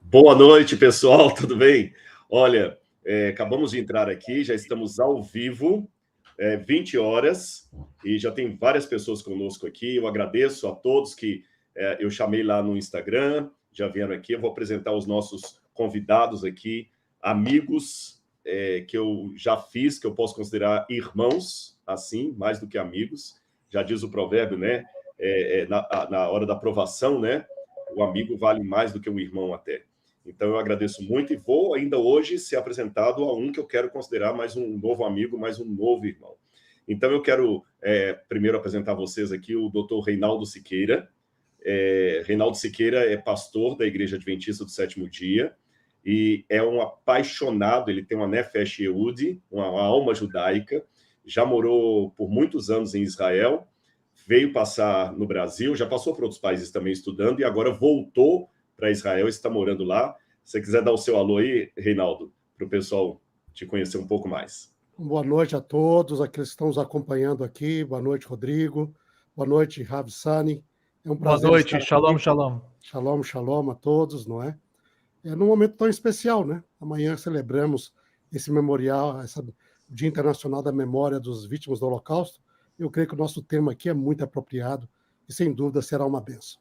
Boa noite, pessoal, tudo bem? Olha, acabamos de entrar aqui, já estamos ao vivo, 20 horas, e já tem várias pessoas conosco aqui. Eu agradeço a todos que eu chamei lá no Instagram, já vieram aqui. Eu vou apresentar os nossos convidados aqui, amigos que eu já fiz, que eu posso considerar irmãos, assim, mais do que amigos. Já diz o provérbio, né? Na hora da provação, né? O amigo vale mais do que um irmão até. Então, eu agradeço muito e vou ainda hoje ser apresentado a um que eu quero considerar mais um novo amigo, mais um novo irmão. Então, eu quero primeiro apresentar a vocês aqui o Dr. Reinaldo Siqueira. Reinaldo Siqueira é pastor da Igreja Adventista do Sétimo Dia e é um apaixonado, ele tem uma Nefesh Yehudi, uma alma judaica, já morou por muitos anos em Israel, veio passar no Brasil, já passou por outros países também estudando e agora voltou para Israel, está morando lá. Se você quiser dar o seu alô aí, Reinaldo, para o pessoal te conhecer um pouco mais. Boa noite a todos, aqueles que estão nos acompanhando aqui. Boa noite, Rodrigo. Boa noite, Rav Sani. É um prazer. Boa noite, shalom, shalom. Shalom, shalom a todos, não é? É num momento tão especial, né? Amanhã celebramos esse memorial, o Dia Internacional da Memória dos Vítimas do Holocausto. Eu creio que o nosso tema aqui é muito apropriado e, sem dúvida, será uma bênção.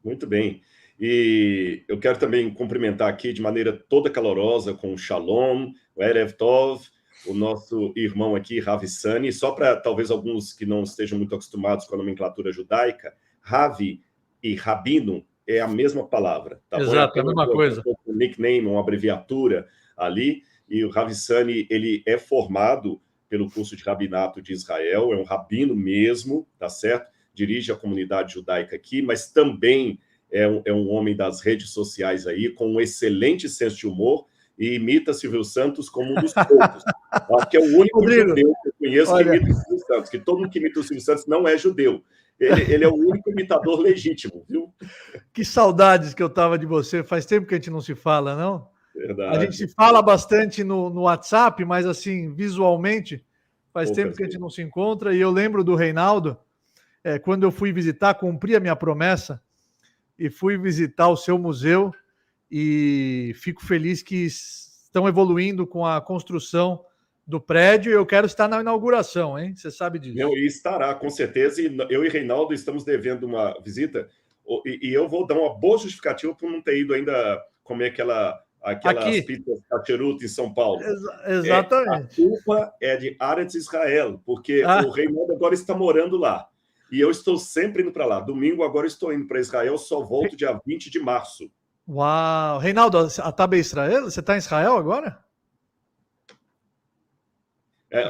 Muito bem. E eu quero também cumprimentar aqui de maneira toda calorosa com o Shalom, o Erev Tov, o nosso irmão aqui, Ravi Sani. Só para talvez alguns que não estejam muito acostumados com a nomenclatura judaica, Ravi e Rabino é a mesma palavra. Tá? Exato, é a mesma coisa. Um nickname, uma abreviatura ali. E o Ravi Sani, ele é formado pelo curso de Rabinato de Israel, é um rabino mesmo, tá certo? Dirige a comunidade judaica aqui, mas também é um homem das redes sociais aí, com um excelente senso de humor e imita Silvio Santos como um dos poucos. Acho que é o único judeu que eu conheço que imita o Silvio Santos, que todo mundo que imita o Silvio Santos não é judeu. Ele é o único imitador legítimo, viu? Que saudades que eu tava de você. Faz tempo que a gente não se fala, não? Verdade. A gente se fala bastante no WhatsApp, mas assim, visualmente, faz tempo que a gente não se encontra. E eu lembro do Reinaldo, quando eu fui visitar, cumpri a minha promessa e fui visitar o seu museu e fico feliz que estão evoluindo com a construção do prédio e eu quero estar na inauguração, hein? Você sabe disso. Não, e estará, com certeza. E eu e Reinaldo estamos devendo uma visita e eu vou dar uma boa justificativa por não ter ido ainda comer aquelas pizzas Cacheruto em São Paulo. Exatamente. A culpa é de Aretz Israel, porque o Reinaldo agora está morando lá. E eu estou sempre indo para lá. Domingo, agora estou indo para Israel, só volto dia 20 de março. Uau! Reinaldo, a Taba Israel? Você está em Israel agora?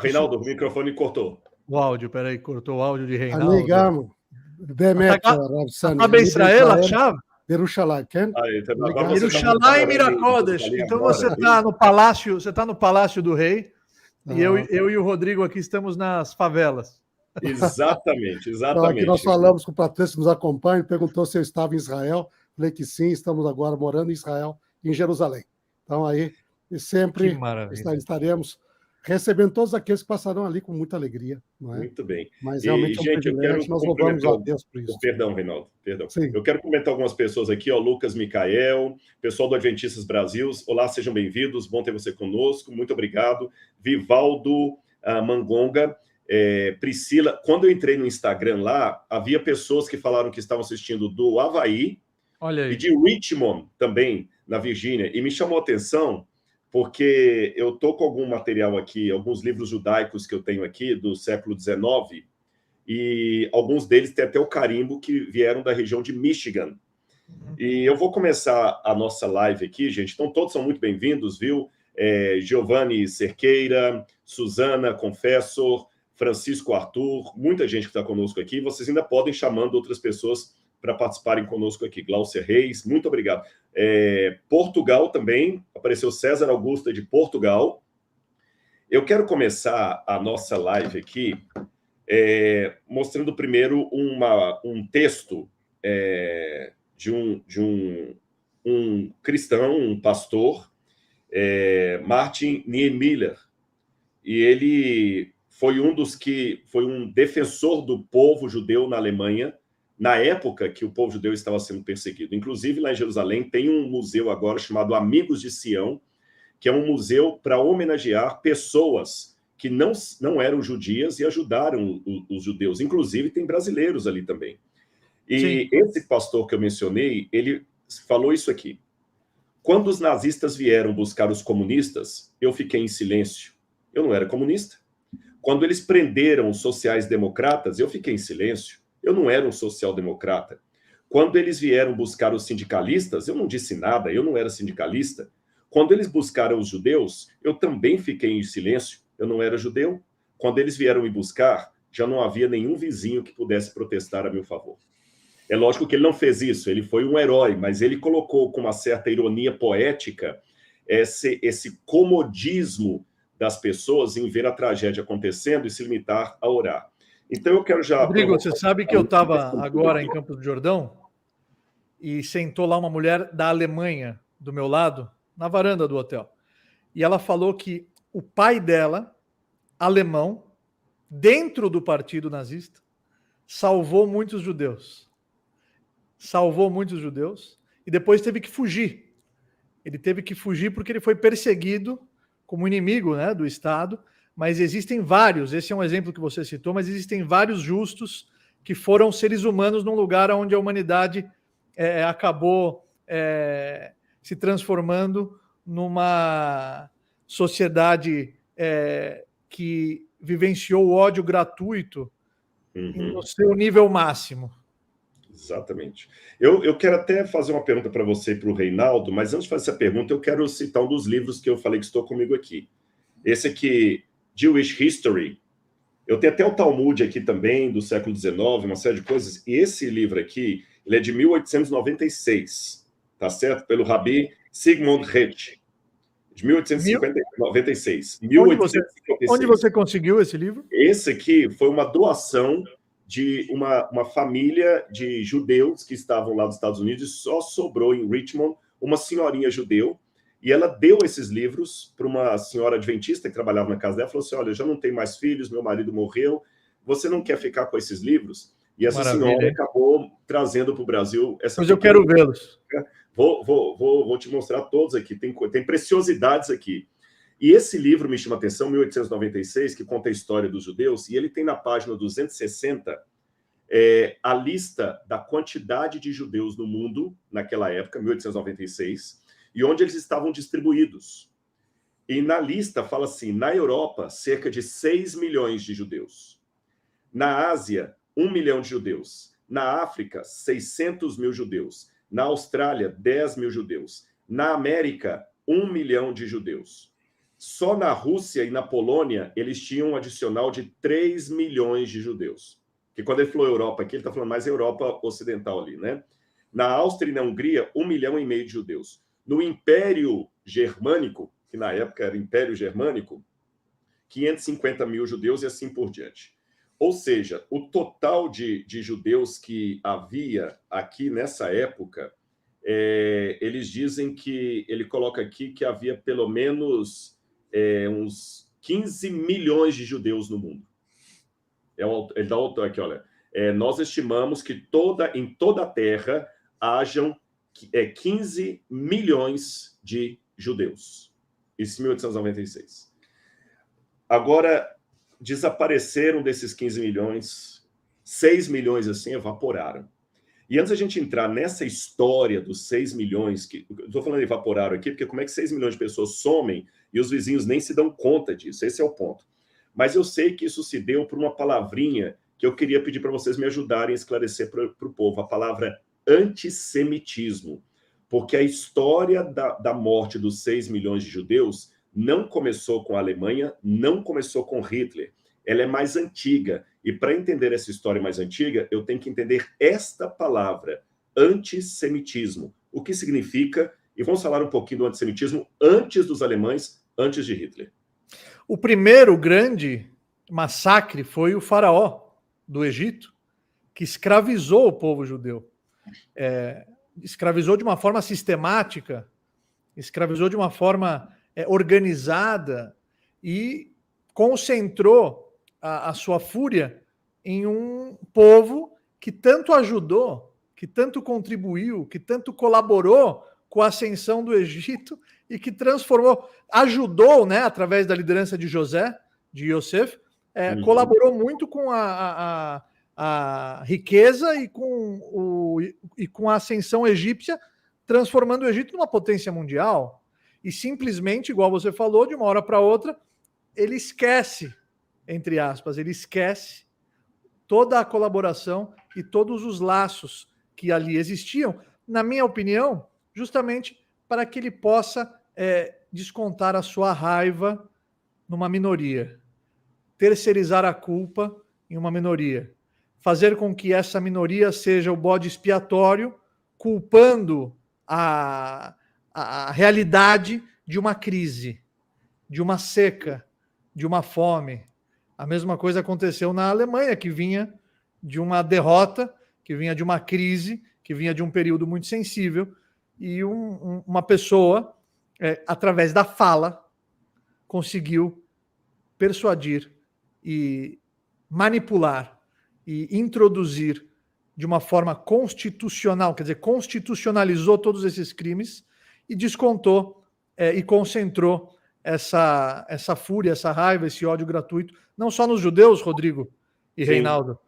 Reinaldo, o microfone cortou. O áudio, peraí, cortou o áudio de Reinaldo. Anigamo, באמת, הרב סני. אתה בישראל עכשיו? בירושלים, כן? Yerushalayim Irakodesh. Então você está no Palácio do Rei. E eu e o Rodrigo aqui estamos nas favelas. Exatamente. Então, aqui nós falamos com o Patrício, que nos acompanha, perguntou se eu estava em Israel. Falei que sim, estamos agora morando em Israel, em Jerusalém. Então, aí, e sempre estaremos recebendo todos aqueles que passarão ali com muita alegria. Não é? Muito bem. Mas realmente é um privilégio, nós louvamos a Deus por isso. Perdão, Reinaldo, perdão. Sim. Eu quero comentar algumas pessoas aqui, Lucas Micael, pessoal do Adventistas Brasil. Olá, sejam bem-vindos, bom ter você conosco, muito obrigado. Vivaldo Mangonga, Priscila. Quando eu entrei no Instagram lá, havia pessoas que falaram que estavam assistindo do Havaí e de Richmond também, na Virgínia, e me chamou a atenção porque eu estou com algum material aqui, alguns livros judaicos que eu tenho aqui, do século XIX, e alguns deles têm até o carimbo que vieram da região de Michigan. E eu vou começar a nossa live aqui, gente, então todos são muito bem-vindos, viu? Giovanni Cerqueira, Suzana Confessor, Francisco Arthur, muita gente que está conosco aqui, vocês ainda podem chamando outras pessoas para participarem conosco aqui. Glaucia Reis, muito obrigado. Portugal também, apareceu César Augusta de Portugal. Eu quero começar a nossa live aqui mostrando primeiro um texto de um cristão, um pastor, Martin Niemöller, e ele foi um defensor do povo judeu na Alemanha na época que o povo judeu estava sendo perseguido. Inclusive, lá em Jerusalém, tem um museu agora chamado Amigos de Sião, que é um museu para homenagear pessoas que não eram judias e ajudaram os judeus. Inclusive, tem brasileiros ali também. E Sim. Esse pastor que eu mencionei, ele falou isso aqui. Quando os nazistas vieram buscar os comunistas, eu fiquei em silêncio. Eu não era comunista. Quando eles prenderam os sociais-democratas, eu fiquei em silêncio. Eu não era um social-democrata. Quando eles vieram buscar os sindicalistas, eu não disse nada, eu não era sindicalista. Quando eles buscaram os judeus, eu também fiquei em silêncio, eu não era judeu. Quando eles vieram me buscar, já não havia nenhum vizinho que pudesse protestar a meu favor. É lógico que ele não fez isso, ele foi um herói, mas ele colocou com uma certa ironia poética esse comodismo das pessoas em ver a tragédia acontecendo e se limitar a orar. Então eu quero já... Rodrigo, você sabe que eu estava agora em Campos do Jordão e sentou lá uma mulher da Alemanha do meu lado, na varanda do hotel. E ela falou que o pai dela, alemão, dentro do partido nazista, salvou muitos judeus. Salvou muitos judeus e depois teve que fugir. Ele teve que fugir porque ele foi perseguido como inimigo, né, do Estado, mas existem vários, esse é um exemplo que você citou, mas existem vários justos que foram seres humanos num lugar onde a humanidade acabou se transformando numa sociedade que vivenciou o ódio gratuito no seu nível máximo. Exatamente. Eu quero até fazer uma pergunta para você e para o Reinaldo, mas antes de fazer essa pergunta, eu quero citar um dos livros que eu falei que estou comigo aqui. Esse aqui, Jewish History. Eu tenho até o Talmud aqui também, do século XIX, uma série de coisas. E esse livro aqui, ele é de 1896, tá certo? Pelo Rabi Sigmund Rech, de 1896. Onde você conseguiu esse livro? Esse aqui foi uma doação de uma família de judeus que estavam lá nos Estados Unidos, e só sobrou em Richmond uma senhorinha judeu, e ela deu esses livros para uma senhora adventista que trabalhava na casa dela, falou assim, olha, eu já não tenho mais filhos, meu marido morreu, você não quer ficar com esses livros? E essa senhora acabou trazendo para o Brasil essa... Mas eu quero vê-los. Vou te mostrar todos aqui, tem preciosidades aqui. E esse livro me chama a atenção, 1896, que conta a história dos judeus, e ele tem na página 260 a lista da quantidade de judeus no mundo, naquela época, 1896, e onde eles estavam distribuídos. E na lista fala assim, na Europa, cerca de 6 milhões de judeus. Na Ásia, 1 milhão de judeus. Na África, 600 mil judeus. Na Austrália, 10 mil judeus. Na América, 1 milhão de judeus. Só na Rússia e na Polônia, eles tinham um adicional de 3 milhões de judeus. Que quando ele falou Europa aqui, ele está falando mais Europa Ocidental ali, né? Na Áustria e na Hungria, 1,5 milhão de judeus. No Império Germânico, que na época era Império Germânico, 550 mil judeus e assim por diante. Ou seja, o total de judeus que havia aqui nessa época, eles dizem que, ele coloca aqui que havia pelo menos... uns 15 milhões de judeus no mundo. Ele dá o autor aqui, olha. Nós estimamos que em toda a Terra hajam 15 milhões de judeus. Isso em 1896. Agora, desapareceram desses 15 milhões, 6 milhões assim evaporaram. E antes da gente entrar nessa história dos 6 milhões, que eu estou falando evaporaram aqui, porque como é que 6 milhões de pessoas somem e os vizinhos nem se dão conta disso? Esse é o ponto. Mas eu sei que isso se deu por uma palavrinha que eu queria pedir para vocês me ajudarem a esclarecer para o povo, a palavra antissemitismo. Porque a história da morte dos 6 milhões de judeus não começou com a Alemanha, não começou com Hitler. Ela é mais antiga. E para entender essa história mais antiga, eu tenho que entender esta palavra, antissemitismo. O que significa, e vamos falar um pouquinho do antissemitismo antes dos alemães, antes de Hitler. O primeiro grande massacre foi o faraó do Egito, que escravizou o povo judeu. Escravizou de uma forma sistemática, escravizou de uma forma organizada e concentrou a sua fúria em um povo que tanto ajudou, que tanto contribuiu, que tanto colaborou com a ascensão do Egito e que transformou, ajudou, né, através da liderança de José, de Yosef, colaborou muito com a riqueza e com a ascensão egípcia, transformando o Egito numa potência mundial. E simplesmente, igual você falou, de uma hora para outra, ele esquece, entre aspas, ele esquece toda a colaboração e todos os laços que ali existiam, na minha opinião, justamente para que ele possa descontar a sua raiva numa minoria, terceirizar a culpa em uma minoria, fazer com que essa minoria seja o bode expiatório, culpando a realidade de uma crise, de uma seca, de uma fome. A mesma coisa aconteceu na Alemanha, que vinha de uma derrota, que vinha de uma crise, que vinha de um período muito sensível, e uma pessoa, através da fala, conseguiu persuadir e manipular e introduzir de uma forma constitucional, quer dizer, constitucionalizou todos esses crimes e descontou e concentrou essa fúria, essa raiva, esse ódio gratuito, não só nos judeus, Rodrigo e Sim. Reinaldo,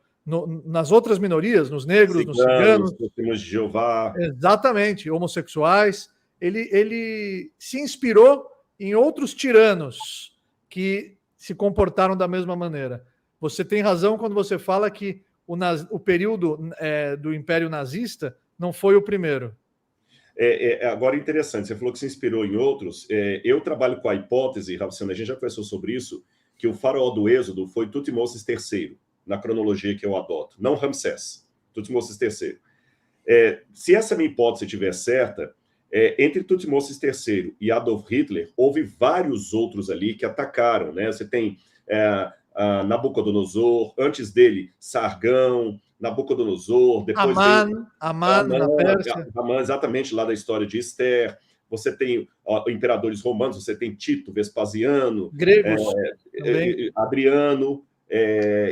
nas outras minorias, nos negros, nos ciganos, nos de Jeová. Exatamente, homossexuais. Ele se inspirou em outros tiranos que se comportaram da mesma maneira. Você tem razão quando você fala que o período do Império Nazista não foi o primeiro. Agora, interessante, você falou que se inspirou em outros. Eu trabalho com a hipótese, Ravicena, a gente já conversou sobre isso, que o faraó do Êxodo foi Tutmoses III, na cronologia que eu adoto, não Ramsés, Tutmoses III. Se essa minha hipótese estiver certa, entre Tutmoses III e Adolf Hitler, houve vários outros ali que atacaram, né? Você tem Nabucodonosor, antes dele, Sargão, Nabucodonosor, depois Aman na Pérsia. Aman, exatamente, lá da história de Esther. Você tem imperadores romanos, você tem Tito, Vespasiano, gregos, Adriano.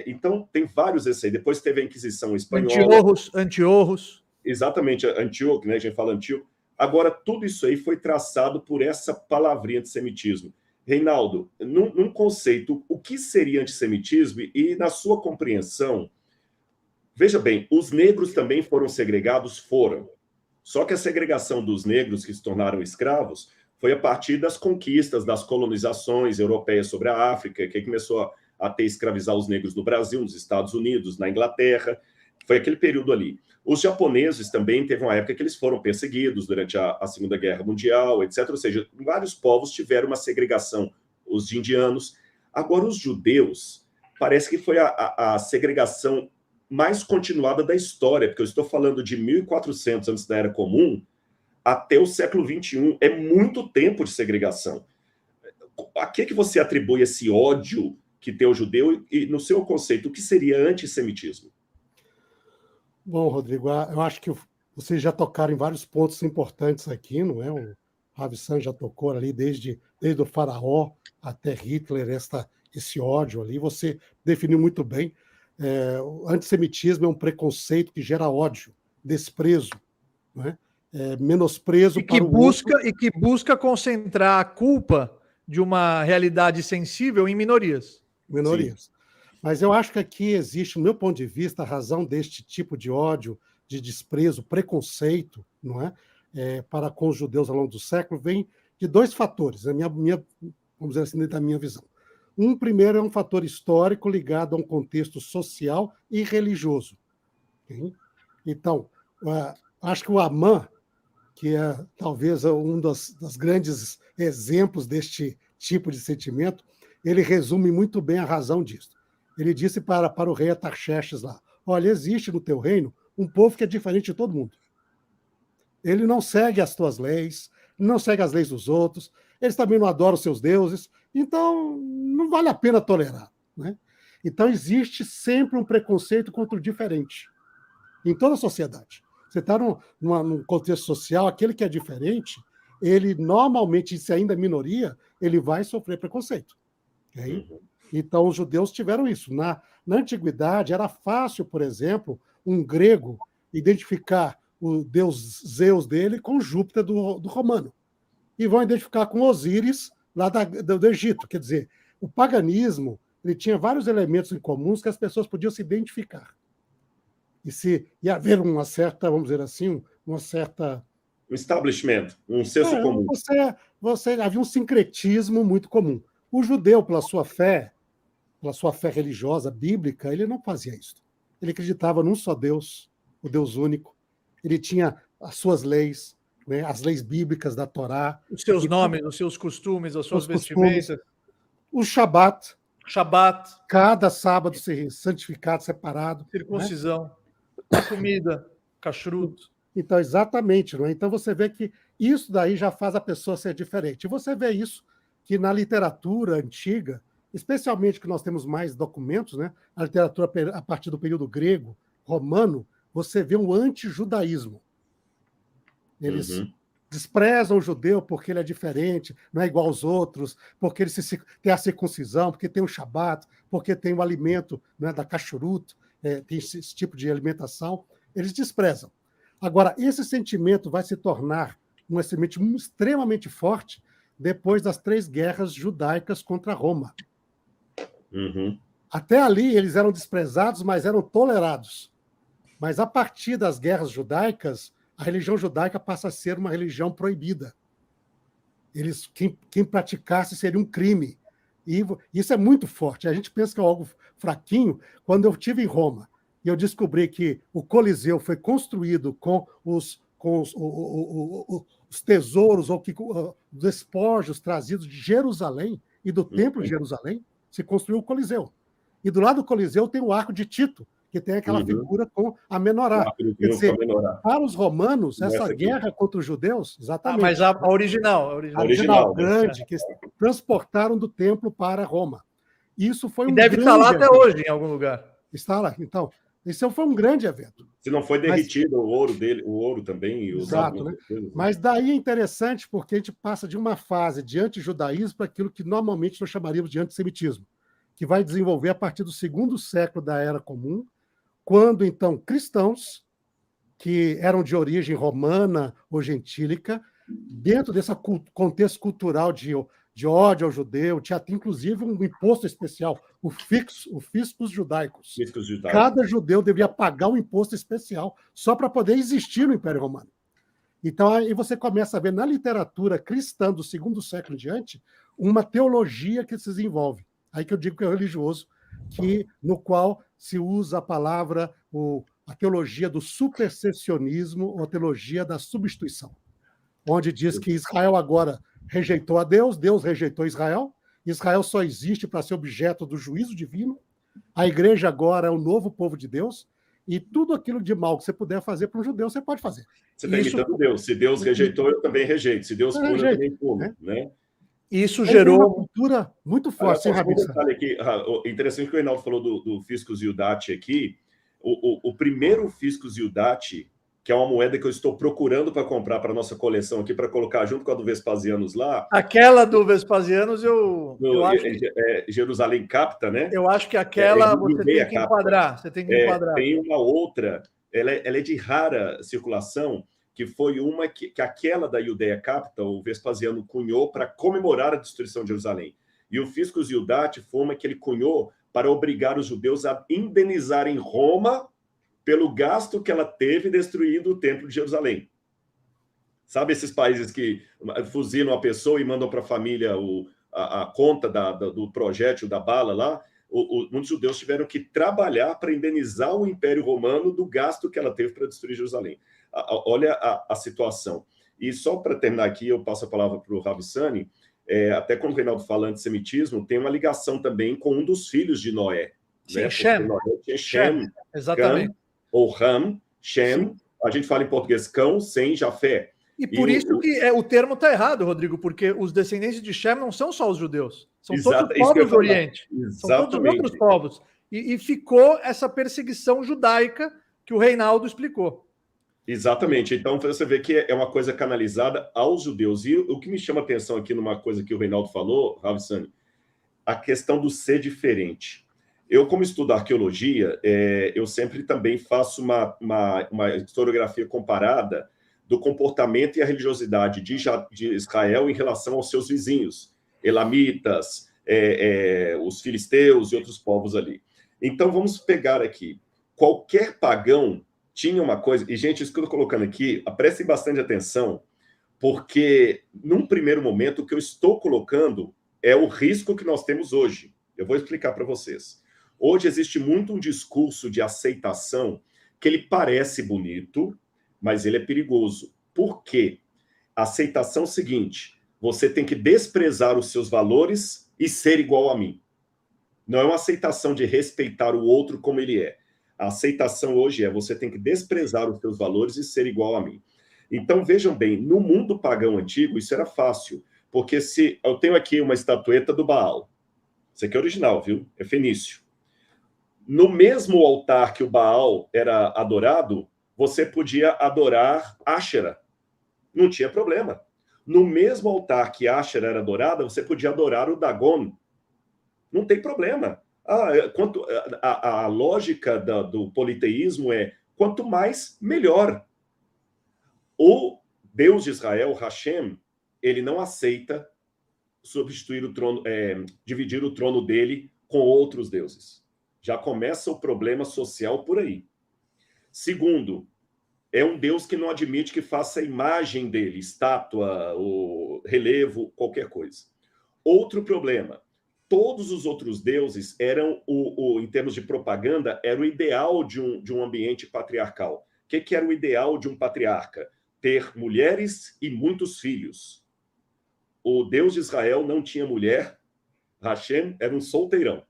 Então, tem vários esses aí. Depois teve a Inquisição Espanhola. Antíochos. Exatamente, Antíoco, né? A gente fala Antíoco. Agora, tudo isso aí foi traçado por essa palavrinha antissemitismo. Reinaldo, num conceito, o que seria antissemitismo? E na sua compreensão, veja bem, os negros também foram segregados? Foram. Só que a segregação dos negros que se tornaram escravos foi a partir das conquistas, das colonizações europeias sobre a África, que começou a ter escravizar os negros no Brasil, nos Estados Unidos, na Inglaterra. Foi aquele período ali. Os japoneses também teve uma época que eles foram perseguidos durante a Segunda Guerra Mundial, etc. Ou seja, vários povos tiveram uma segregação, os indianos. Agora, os judeus, parece que foi a segregação mais continuada da história, porque eu estou falando de 1400 antes da Era Comum até o século XXI. É muito tempo de segregação. A que você atribui esse ódio que tem o judeu e, no seu conceito, o que seria antissemitismo? Bom, Rodrigo, eu acho que vocês já tocaram em vários pontos importantes aqui, não é? O Ravicena já tocou ali desde o faraó até Hitler, esse ódio ali. Você definiu muito bem. O antissemitismo é um preconceito que gera ódio, desprezo, não é? Menosprezo para o outro. E que busca concentrar a culpa de uma realidade sensível em minorias. Minorias. Sim. Mas eu acho que aqui existe, do meu ponto de vista, a razão deste tipo de ódio, de desprezo, preconceito, não é? Para com os judeus ao longo do século, vem de dois fatores, vamos dizer assim, da minha visão. Primeiro, é um fator histórico ligado a um contexto social e religioso. Okay? Então, acho que o Aman, que é talvez um dos grandes exemplos deste tipo de sentimento, ele resume muito bem a razão disso. Ele disse para o rei Atarxerxes lá, olha, existe no teu reino um povo que é diferente de todo mundo. Ele não segue as tuas leis, não segue as leis dos outros, eles também não adoram os seus deuses, então não vale a pena tolerar. Né? Então existe sempre um preconceito contra o diferente, em toda a sociedade. Você está num contexto social, aquele que é diferente, ele normalmente, se ainda é minoria, ele vai sofrer preconceito. Okay? Então, os judeus tiveram isso. Na antiguidade, era fácil, por exemplo, um grego identificar o deus Zeus dele com Júpiter do romano. E vão identificar com Osíris, lá do Egito. Quer dizer, o paganismo ele tinha vários elementos em comuns que as pessoas podiam se identificar. E haver uma certa, vamos dizer assim, uma certa... Um establishment, um senso comum. Havia um sincretismo muito comum. O judeu, pela sua fé religiosa, bíblica, ele não fazia isso. Ele acreditava num só Deus, o Deus único. Ele tinha as suas leis, né, as leis bíblicas da Torá. Os seus nomes, os seus costumes, as suas vestimentas. O Shabat. Shabat. Cada sábado ser santificado, separado. Circuncisão. Né? Comida. Kashrut. Então, exatamente. Não é? Então, você vê que isso daí já faz a pessoa ser diferente. E você vê isso que na literatura antiga, especialmente que nós temos mais documentos, né? A literatura a partir do período grego, romano, você vê um anti-judaísmo. Eles desprezam o judeu porque ele é diferente, não é igual aos outros, porque ele tem a circuncisão, porque tem o Shabat, porque tem o alimento, né, da kashrut, tem esse tipo de alimentação. Eles desprezam. Agora, esse sentimento vai se tornar um sentimento extremamente forte depois das 3 guerras judaicas contra Roma. Até ali, eles eram desprezados, mas eram tolerados. Mas a partir das guerras judaicas, a religião judaica passa a ser uma religião proibida. Quem praticasse seria um crime. E isso é muito forte. A gente pensa que é algo fraquinho. Quando eu estive em Roma e eu descobri que o Coliseu foi construído com os tesouros ou despojos trazidos de Jerusalém e do Templo de Jerusalém, se construiu o Coliseu. E do lado do Coliseu tem o Arco de Tito, que tem aquela figura com a menorá. Quer dizer, para os romanos, essa guerra contra os judeus, exatamente. Mas a original. A original grande, que transportaram do templo para Roma. Isso foi um deve estar lá até hoje, em algum lugar. Está lá. Então, isso foi um grande evento. Se não foi derretido o ouro dele, o ouro também. Exato, né? Mas daí é interessante porque a gente passa de uma fase de antijudaísmo para aquilo que normalmente nós chamaríamos de antissemitismo, que vai desenvolver a partir do 2º século da Era Comum, quando, então, cristãos, que eram de origem romana ou gentílica, dentro desse contexto cultural de ódio ao judeu, tinha inclusive um imposto especial, o fiscus judaicus. Cada judeu deveria pagar um imposto especial só para poder existir no Império Romano. Então, aí você começa a ver na literatura cristã do 2º século em diante uma teologia que se desenvolve. Aí que eu digo que é religioso, no qual se usa a palavra, a teologia do supersessionismo ou a teologia da substituição, onde diz que Israel agora rejeitou a Deus, Deus rejeitou Israel só existe para ser objeto do juízo divino, a igreja agora é o novo povo de Deus, e tudo aquilo de mal que você puder fazer para um judeu, você pode fazer. Você está imitando Deus. Se Deus rejeitou, eu também rejeito. Se Deus pune, eu também puno. Né? Isso gerou uma cultura muito forte. Um detalhe aqui, interessante que o Reinaldo falou do Fiscus Iudate aqui. O primeiro Fiscus Iudate, que é uma moeda que eu estou procurando para comprar para a nossa coleção aqui, para colocar junto com a do Vespasianos lá. Aquela do Vespasianos, eu acho que... Jerusalém capta, né? Eu acho que aquela você tem que enquadrar. Tem uma outra, ela é de rara circulação, que foi uma que aquela da Iudeia capta, o Vespasiano cunhou para comemorar a destruição de Jerusalém. E o Fiscus Iudate foi uma que ele cunhou para obrigar os judeus a indenizarem Roma pelo gasto que ela teve destruindo o Templo de Jerusalém. Sabe esses países que fuzilam a pessoa e mandam para a família a conta do projétil, da bala lá? Muitos judeus tiveram que trabalhar para indenizar o Império Romano do gasto que ela teve para destruir Jerusalém. Olha a situação. E só para terminar aqui, eu passo a palavra para o Ravissani, até quando o Reinaldo fala antissemitismo, tem uma ligação também com um dos filhos de Noé. Sim, né? Shem. Exatamente. Cam, ou Ham, Shem. Sim. A gente fala em português cão, sem, Jafé. E por isso que o termo está errado, Rodrigo, porque os descendentes de Shem não são só os judeus, são todos os povos do Oriente, são todos os outros povos. E ficou essa perseguição judaica que o Reinaldo explicou. Exatamente. Então você vê que é uma coisa canalizada aos judeus. E o que me chama a atenção aqui numa coisa que o Reinaldo falou, Ravissani, a questão do ser diferente. Eu, como estudo arqueologia, eu sempre também faço uma historiografia comparada do comportamento e a religiosidade de Israel em relação aos seus vizinhos, elamitas, os filisteus e outros povos ali. Então, vamos pegar aqui. Qualquer pagão tinha uma coisa... E, gente, isso que eu estou colocando aqui, prestem bastante atenção, porque, num primeiro momento, o que eu estou colocando é o risco que nós temos hoje. Eu vou explicar para vocês. Hoje existe muito um discurso de aceitação que ele parece bonito, mas ele é perigoso. Por quê? A aceitação é o seguinte: você tem que desprezar os seus valores e ser igual a mim. Não é uma aceitação de respeitar o outro como ele é. A aceitação hoje é: você tem que desprezar os seus valores e ser igual a mim. Então, vejam bem, no mundo pagão antigo, isso era fácil. Porque se eu tenho aqui uma estatueta do Baal, isso aqui é original, viu? É fenício. No mesmo altar que o Baal era adorado, você podia adorar Áshera. Não tinha problema. No mesmo altar que Áshera era adorada, você podia adorar o Dagon. Não tem problema. A lógica do politeísmo é: quanto mais, melhor. O Deus de Israel, Hashem, ele não aceita substituir o trono, dividir o trono dele com outros deuses. Já começa o problema social por aí. Segundo, é um Deus que não admite que faça a imagem dele, estátua, ou relevo, qualquer coisa. Outro problema: todos os outros deuses eram, em termos de propaganda, era o ideal de um ambiente patriarcal. O que era o ideal de um patriarca? Ter mulheres e muitos filhos. O Deus de Israel não tinha mulher, Hashem era um solteirão.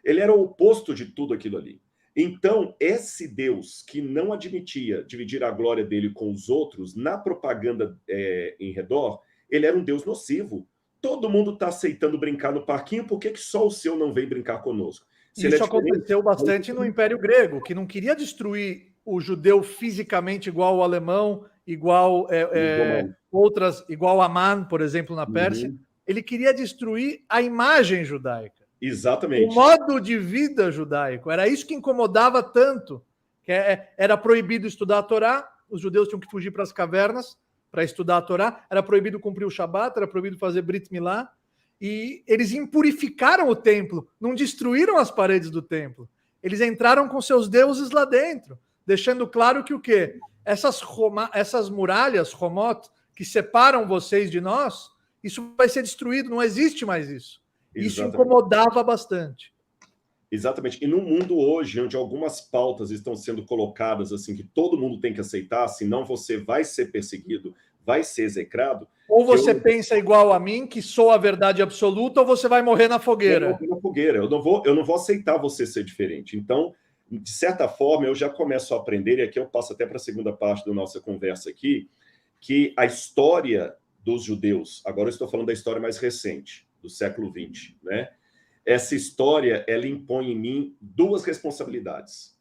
Ele era o oposto de tudo aquilo ali. Então, esse Deus que não admitia dividir a glória dele com os outros, na propaganda em redor, ele era um Deus nocivo. Todo mundo está aceitando brincar no parquinho, por que só o seu não vem brincar conosco? Isso aconteceu bastante no Império Grego, que não queria destruir o judeu fisicamente igual ao alemão, igual igual Amán, por exemplo, na Pérsia. Uhum. Ele queria destruir a imagem judaica. Exatamente. O modo de vida judaico. Era isso que incomodava tanto. Que era proibido estudar a Torá, os judeus tinham que fugir para as cavernas para estudar a Torá, era proibido cumprir o Shabat, era proibido fazer Brit Milá, e eles impurificaram o templo, não destruíram as paredes do templo. Eles entraram com seus deuses lá dentro, deixando claro que o quê? Essas muralhas, Romot, que separam vocês de nós, isso vai ser destruído, não existe mais isso. Isso incomodava bastante. Exatamente. E no mundo hoje, onde algumas pautas estão sendo colocadas assim, que todo mundo tem que aceitar, senão você vai ser perseguido, vai ser execrado. Ou você pensa igual a mim, que sou a verdade absoluta, ou você vai morrer na fogueira. Eu vou morrer na fogueira. Eu não vou aceitar você ser diferente. Então, de certa forma, eu já começo a aprender, e aqui eu passo até para a segunda parte da nossa conversa aqui, que a história dos judeus, agora eu estou falando da história mais recente, do século XX, né? Essa história, ela impõe em mim duas responsabilidades.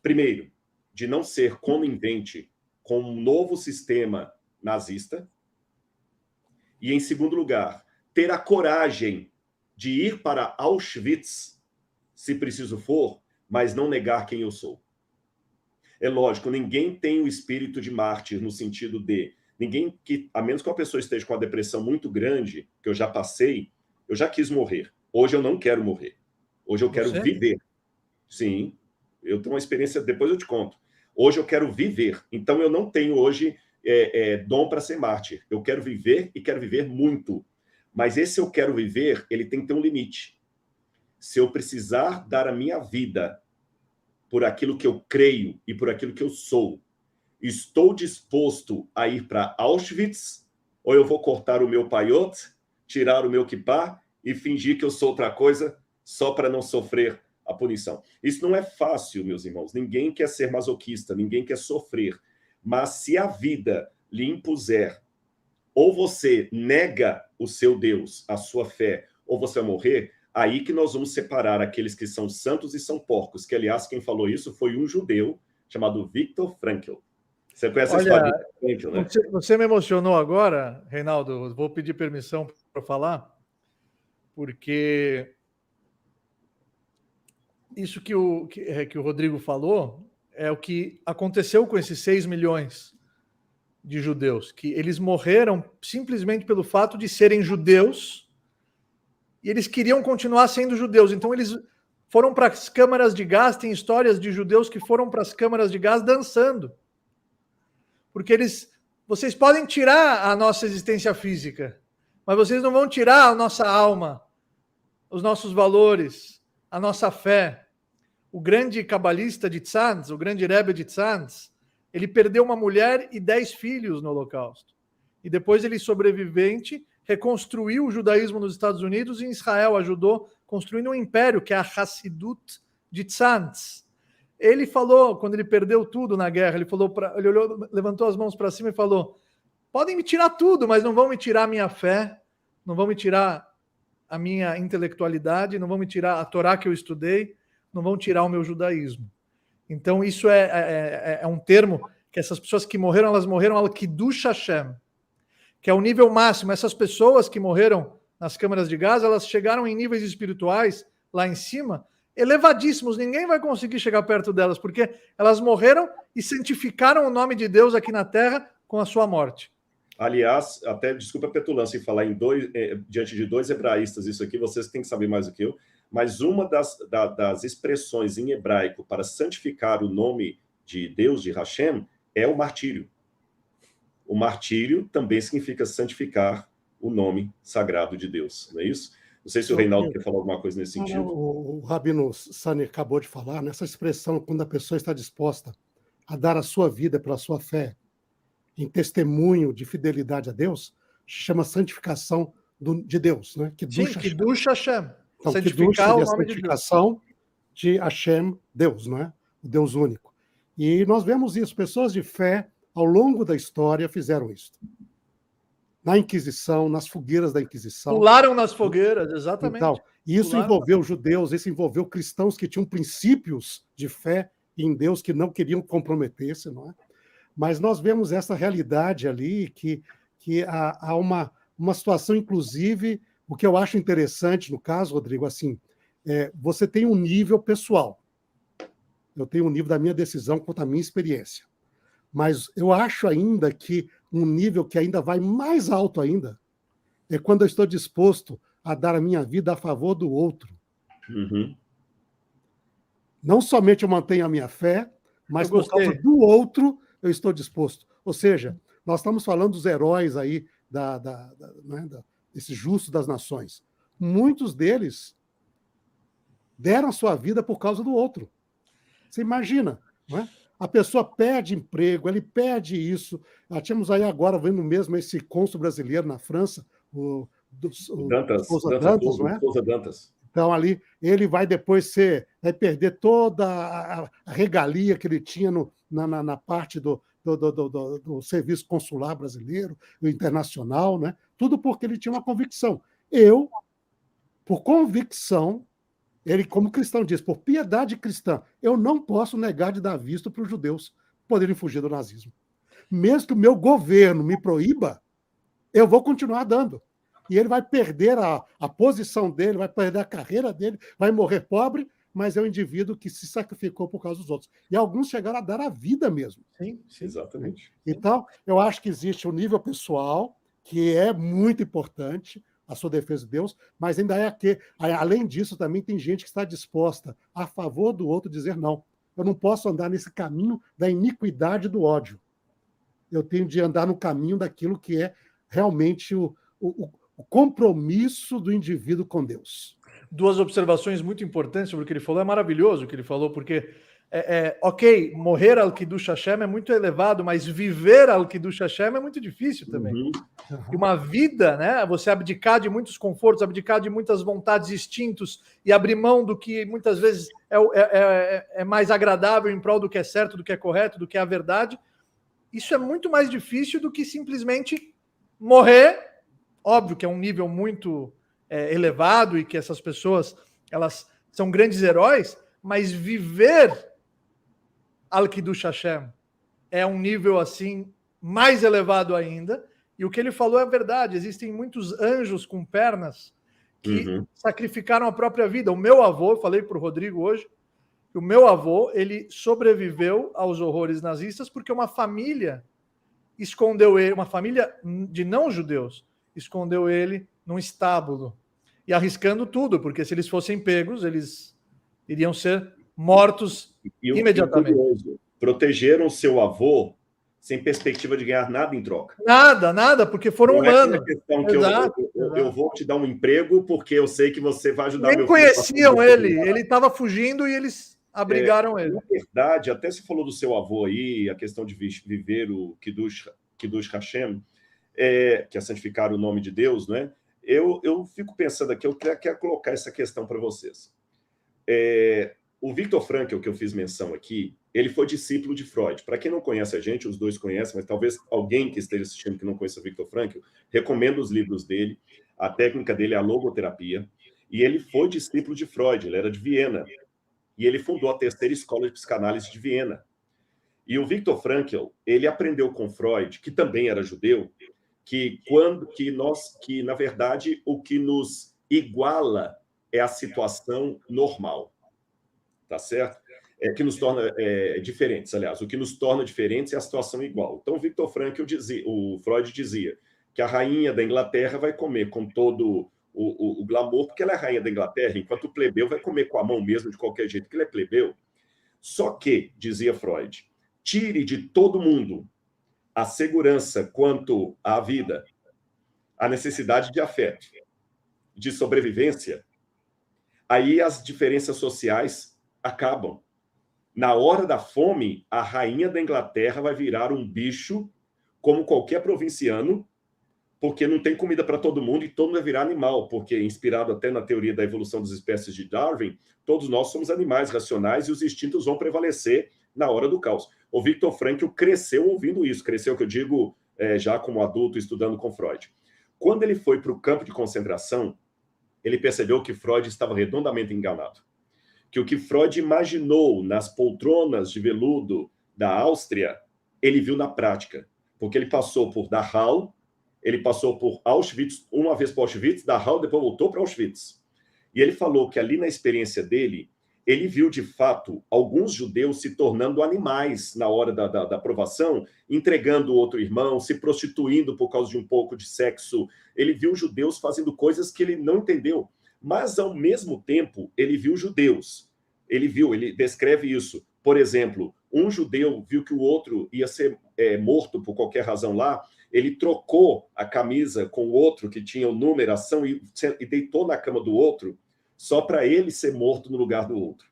Primeiro, de não ser conivente com um novo sistema nazista. E, em segundo lugar, ter a coragem de ir para Auschwitz, se preciso for, mas não negar quem eu sou. É lógico, ninguém tem o espírito de mártir no sentido de... Ninguém que, a menos que uma pessoa esteja com uma depressão muito grande, que eu já passei, eu já quis morrer. Hoje eu não quero morrer. Hoje eu quero viver. Sim, eu tenho uma experiência, depois eu te conto. Hoje eu quero viver. Então eu não tenho hoje dom para ser mártir. Eu quero viver e quero viver muito. Mas esse eu quero viver, ele tem que ter um limite. Se eu precisar dar a minha vida por aquilo que eu creio e por aquilo que eu sou, estou disposto a ir para Auschwitz, ou eu vou cortar o meu paiot, tirar o meu kippá e fingir que eu sou outra coisa só para não sofrer a punição. Isso não é fácil, meus irmãos. Ninguém quer ser masoquista, ninguém quer sofrer. Mas se a vida lhe impuser, ou você nega o seu Deus, a sua fé, ou você vai morrer, aí que nós vamos separar aqueles que são santos e são porcos. Que, aliás, quem falou isso foi um judeu chamado Viktor Frankl. Você conhece a história do Frankl, né? Você me emocionou agora, Reinaldo. Vou pedir permissão para falar, porque isso que o Rodrigo falou é o que aconteceu com esses 6 milhões de judeus, que eles morreram simplesmente pelo fato de serem judeus e eles queriam continuar sendo judeus. Então eles foram para as câmaras de gás, tem histórias de judeus que foram para as câmaras de gás dançando. Porque vocês podem tirar a nossa existência física, mas vocês não vão tirar a nossa alma, os nossos valores, a nossa fé. O grande cabalista de Tzantz, o grande Rebbe de Tzantz, ele perdeu uma mulher e 10 filhos no Holocausto. E depois ele, sobrevivente, reconstruiu o judaísmo nos Estados Unidos e em Israel ajudou construindo um império, que é a Hassidut de Tzantz. Ele falou, quando ele perdeu tudo na guerra, ele olhou, levantou as mãos para cima e falou: podem me tirar tudo, mas não vão me tirar a minha fé, não vão me tirar a minha intelectualidade, não vão me tirar a Torá que eu estudei, não vão tirar o meu judaísmo. Então isso é um termo que essas pessoas que morreram, elas morreram al Kiddush Hashem, que é o nível máximo. Essas pessoas que morreram nas câmaras de gás, elas chegaram em níveis espirituais lá em cima, elevadíssimos. Ninguém vai conseguir chegar perto delas, porque elas morreram e santificaram o nome de Deus aqui na Terra com a sua morte. Aliás, até desculpa a petulância em falar diante de 2 hebraístas isso aqui, vocês têm que saber mais do que eu, mas uma das expressões em hebraico para santificar o nome de Deus, de Hashem, é o martírio. O martírio também significa santificar o nome sagrado de Deus, não é isso? Não sei se o Reinaldo quer falar alguma coisa nesse sentido. O Rabino Sani acabou de falar, nessa expressão, quando a pessoa está disposta a dar a sua vida pela sua fé, em testemunho de fidelidade a Deus, chama santificação de Deus, né? Kiddush Hashem. Então, santificar o nome de santificação de Hashem, Deus, não é? O Deus único. E nós vemos isso, pessoas de fé, ao longo da história, fizeram isso. Na Inquisição, nas fogueiras da Inquisição. Pularam nas fogueiras, exatamente. Então, isso envolveu judeus, isso envolveu cristãos que tinham princípios de fé em Deus que não queriam comprometer-se, não é? Mas nós vemos essa realidade ali, que há uma situação, inclusive, o que eu acho interessante no caso, Rodrigo, assim, você tem um nível pessoal. Eu tenho um nível da minha decisão quanto à minha experiência. Mas eu acho ainda que um nível que ainda vai mais alto ainda é quando eu estou disposto a dar a minha vida a favor do outro. Uhum. Não somente eu mantenho a minha fé, mas por causa do outro eu estou disposto. Ou seja, nós estamos falando dos heróis aí, desses justos das nações. Muitos deles deram a sua vida por causa do outro. Você imagina, não é? A pessoa perde emprego, ele perde isso. Nós tínhamos aí agora, vendo mesmo esse cônsul brasileiro na França, o Souza Dantas. Então, ali, ele vai depois vai perder toda a regalia que ele tinha na parte do serviço consular brasileiro, o internacional, né? Tudo porque ele tinha uma convicção. Eu, por convicção, ele, como cristão, diz, por piedade cristã, eu não posso negar de dar visto para os judeus poderem fugir do nazismo. Mesmo que o meu governo me proíba, eu vou continuar dando. E ele vai perder a posição dele, vai perder a carreira dele, vai morrer pobre, mas é um indivíduo que se sacrificou por causa dos outros. E alguns chegaram a dar a vida mesmo. Sim, exatamente. Então, eu acho que existe um nível pessoal que é muito importante, a sua defesa de Deus, mas ainda além disso, também tem gente que está disposta, a favor do outro, dizer não. Eu não posso andar nesse caminho da iniquidade do ódio. Eu tenho de andar no caminho daquilo que é realmente o compromisso do indivíduo com Deus. 2 observações muito importantes sobre o que ele falou. É maravilhoso o que ele falou, porque ok, morrer al Kiddush Hashem é muito elevado, mas viver al Kiddush Hashem é muito difícil também. Uhum. E uma vida, né? Você abdicar de muitos confortos, abdicar de muitas vontades instintos e abrir mão do que muitas vezes é mais agradável em prol do que é certo, do que é correto, do que é a verdade. Isso é muito mais difícil do que simplesmente morrer. Óbvio que é um nível muito elevado e que essas pessoas, elas são grandes heróis, mas viver al Kiddush Hashem é um nível assim mais elevado ainda. E o que ele falou é verdade. Existem muitos anjos com pernas que sacrificaram a própria vida. O meu avô, falei para o Rodrigo hoje, O meu avô, ele sobreviveu aos horrores nazistas porque uma família escondeu ele, uma família de não-judeus, escondeu ele num estábulo. E arriscando tudo, porque se eles fossem pegos, eles iriam ser mortos imediatamente. Protegeram seu avô sem perspectiva de ganhar nada em troca. Nada, porque foram humanos. É questão que eu vou te dar um emprego porque eu sei que você vai ajudar meu filho. Nem conheciam ele estava fugindo e eles abrigaram ele. Na verdade, até se falou do seu avô aí, a questão de viver o Kiddush Hashem, que é santificar o nome de Deus, né? Eu fico pensando aqui, eu quero colocar essa questão para vocês. O Viktor Frankl, que eu fiz menção aqui, ele foi discípulo de Freud. Para quem não conhece a gente, os dois conhecem, mas talvez alguém que esteja assistindo que não conheça o Viktor Frankl, recomendo os livros dele. A técnica dele é a logoterapia. E ele foi discípulo de Freud, ele era de Viena. E ele fundou a terceira escola de psicanálise de Viena. E o Viktor Frankl, ele aprendeu com Freud, que também era judeu, que na verdade o que nos iguala é a situação normal, tá certo? Que nos torna diferentes, aliás, o que nos torna diferentes é a situação igual. Então, o Viktor Frankl o Freud dizia que a rainha da Inglaterra vai comer com todo o glamour, porque ela é a rainha da Inglaterra, enquanto o plebeu vai comer com a mão mesmo, de qualquer jeito, que ele é plebeu. Só que, dizia Freud, tire de todo mundo a segurança quanto à vida, a necessidade de afeto, de sobrevivência, aí as diferenças sociais acabam. Na hora da fome, a rainha da Inglaterra vai virar um bicho como qualquer provinciano, porque não tem comida para todo mundo e todo mundo vai virar animal, porque, inspirado até na teoria da evolução das espécies de Darwin, todos nós somos animais racionais e os instintos vão prevalecer na hora do caos. O Viktor Frankl cresceu ouvindo isso, cresceu, que eu digo, já como adulto, estudando com Freud. Quando ele foi para o campo de concentração, ele percebeu que Freud estava redondamente enganado. Que o que Freud imaginou nas poltronas de veludo da Áustria, ele viu na prática. Porque ele passou por Dachau, ele passou por Auschwitz, uma vez para Auschwitz, Dachau, depois voltou para Auschwitz. E ele falou que ali na experiência dele, ele viu, de fato, alguns judeus se tornando animais na hora da provação, entregando o outro irmão, se prostituindo por causa de um pouco de sexo. Ele viu judeus fazendo coisas que ele não entendeu. Mas, ao mesmo tempo, ele viu judeus. Ele descreve isso. Por exemplo, um judeu viu que o outro ia ser morto por qualquer razão lá, ele trocou a camisa com o outro que tinha numeração e deitou na cama do outro, só para ele ser morto no lugar do outro,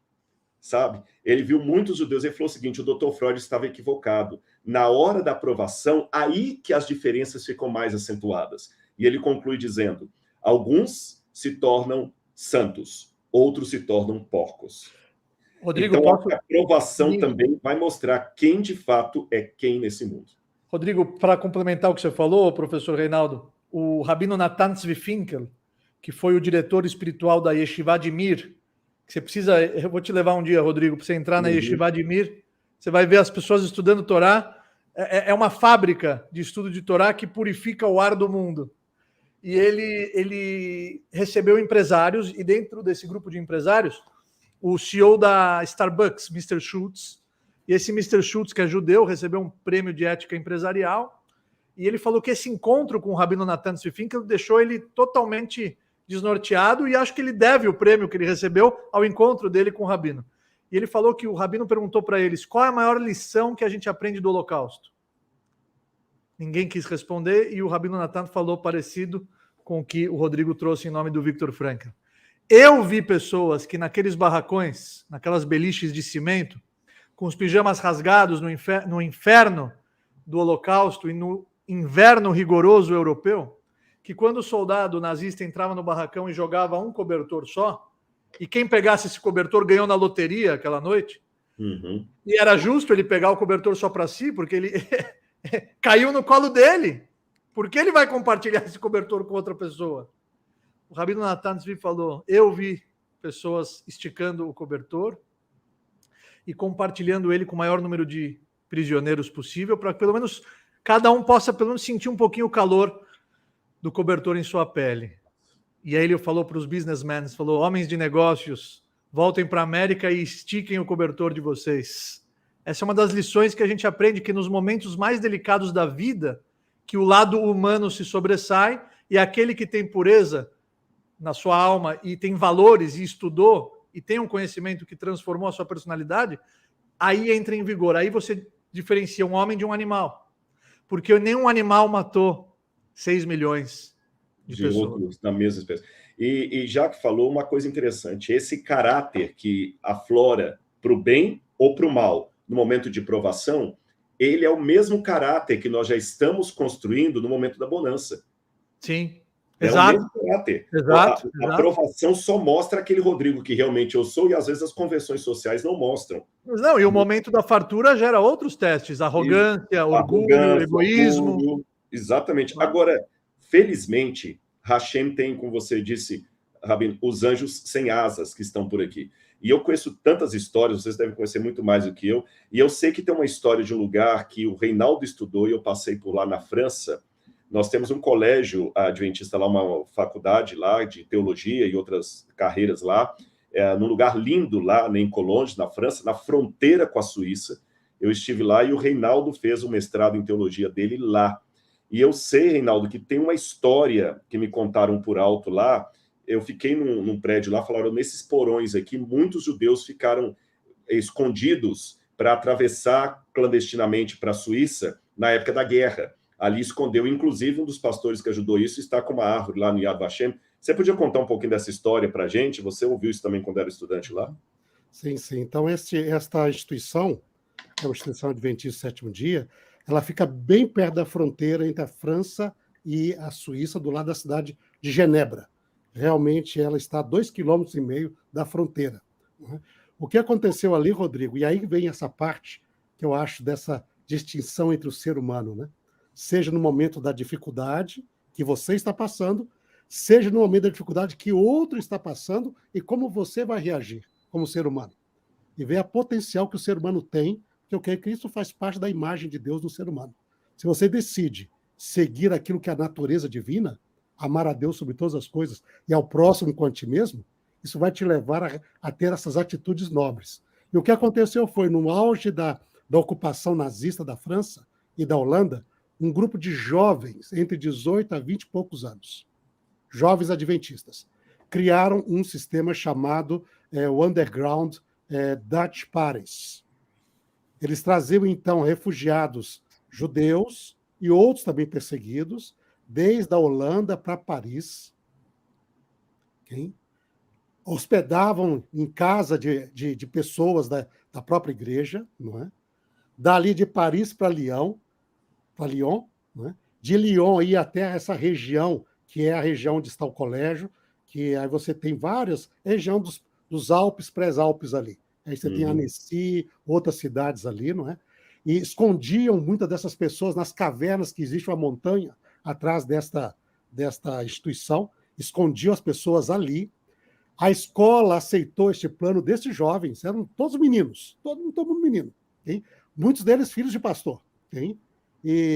sabe? Ele viu muitos judeus e falou o seguinte, o Dr. Freud estava equivocado. Na hora da aprovação, aí que as diferenças ficam mais acentuadas. E ele conclui dizendo, alguns se tornam santos, outros se tornam porcos. Rodrigo, então, a aprovação também vai mostrar quem de fato é quem nesse mundo. Rodrigo, para complementar o que você falou, professor Reinaldo, o Rabino Natan Tzvi Finkel, que foi o diretor espiritual da Yeshiva de Mir, que você precisa, eu vou te levar um dia, Rodrigo, para você entrar na Yeshiva de Mir, você vai ver as pessoas estudando Torá, é uma fábrica de estudo de Torá que purifica o ar do mundo. E ele recebeu empresários, e dentro desse grupo de empresários, o CEO da Starbucks, Mr. Schultz, e esse Mr. Schultz, que é judeu, recebeu um prêmio de ética empresarial, e ele falou que esse encontro com o Rabino Natan Tzvi Finkel deixou ele totalmente desnorteado, e acho que ele deve o prêmio que ele recebeu ao encontro dele com o Rabino. E ele falou que o Rabino perguntou para eles qual é a maior lição que a gente aprende do Holocausto. Ninguém quis responder, e o Rabino Natan falou parecido com o que o Rodrigo trouxe em nome do Viktor Frankl. Eu vi pessoas que naqueles barracões, naquelas beliches de cimento, com os pijamas rasgados no inferno do Holocausto e no inverno rigoroso europeu, que quando o soldado nazista entrava no barracão e jogava um cobertor só, e quem pegasse esse cobertor ganhou na loteria aquela noite, e era justo ele pegar o cobertor só para si, porque ele caiu no colo dele. Por que ele vai compartilhar esse cobertor com outra pessoa? O Rabino Natan Tzvi falou, eu vi pessoas esticando o cobertor e compartilhando ele com o maior número de prisioneiros possível, para que pelo menos cada um possa pelo menos sentir um pouquinho o calor do cobertor em sua pele. E aí ele falou para os businessmen, falou, homens de negócios, voltem para a América e estiquem o cobertor de vocês. Essa é uma das lições que a gente aprende, que nos momentos mais delicados da vida, que o lado humano se sobressai e aquele que tem pureza na sua alma e tem valores e estudou e tem um conhecimento que transformou a sua personalidade, aí entra em vigor. Aí você diferencia um homem de um animal. Porque nenhum animal matou 6 milhões de pessoas. Outros da mesma espécie. E já que falou uma coisa interessante, esse caráter que aflora para o bem ou para o mal no momento de provação, ele é o mesmo caráter que nós já estamos construindo no momento da bonança. Sim, exato. O mesmo caráter. Exato. A provação só mostra aquele Rodrigo que realmente eu sou, e às vezes as convenções sociais não mostram. Não, e o momento da fartura gera outros testes, arrogância, orgulho, egoísmo. Orgulho, exatamente. Agora, felizmente, Hashem tem, como você disse, Rabino, os anjos sem asas que estão por aqui. E eu conheço tantas histórias, vocês devem conhecer muito mais do que eu, e eu sei que tem uma história de um lugar que o Reinaldo estudou, e eu passei por lá na França. Nós temos um colégio adventista lá, uma faculdade lá de teologia e outras carreiras lá, num lugar lindo lá, em Collonges, na França, na fronteira com a Suíça. Eu estive lá e o Reinaldo fez o mestrado em teologia dele lá. E eu sei, Reinaldo, que tem uma história que me contaram por alto lá. Eu fiquei num prédio lá, falaram, nesses porões aqui, muitos judeus ficaram escondidos para atravessar clandestinamente para a Suíça na época da guerra. Ali escondeu, inclusive, um dos pastores que ajudou isso, está com uma árvore lá no Yad Vashem. Você podia contar um pouquinho dessa história para a gente? Você ouviu isso também quando era estudante lá? Sim, sim. Então, esta instituição, que é uma instituição adventista sétimo dia, ela fica bem perto da fronteira entre a França e a Suíça, do lado da cidade de Genebra. Realmente, ela está a 2,5 km da fronteira. O que aconteceu ali, Rodrigo, e aí vem essa parte que eu acho dessa distinção entre o ser humano, né? Seja no momento da dificuldade que você está passando, seja no momento da dificuldade que outro está passando e como você vai reagir como ser humano. E ver a potencial que o ser humano tem, que eu creio que isso faz parte da imagem de Deus no ser humano. Se você decide seguir aquilo que é a natureza divina, amar a Deus sobre todas as coisas e ao próximo como a ti mesmo, isso vai te levar a ter essas atitudes nobres. E o que aconteceu foi, no auge da ocupação nazista da França e da Holanda, um grupo de jovens, entre 18 a 20 e poucos anos, jovens adventistas, criaram um sistema chamado o Underground Dutch Parties. Eles traziam, então, refugiados judeus e outros também perseguidos, desde a Holanda para Paris, okay? Hospedavam em casa de pessoas da própria igreja, não é? Dali de Paris para Lyon, não é? De Lyon ia até essa região, que é a região onde está o colégio, que aí você tem várias, região dos Alpes, pré-Alpes ali. Aí você tem Annecy, outras cidades ali, não é? E escondiam muitas dessas pessoas nas cavernas que existe uma montanha atrás desta instituição, escondiam as pessoas ali. A escola aceitou este plano desses jovens, eram todos meninos, todo mundo menino. Okay? Muitos deles filhos de pastor, okay?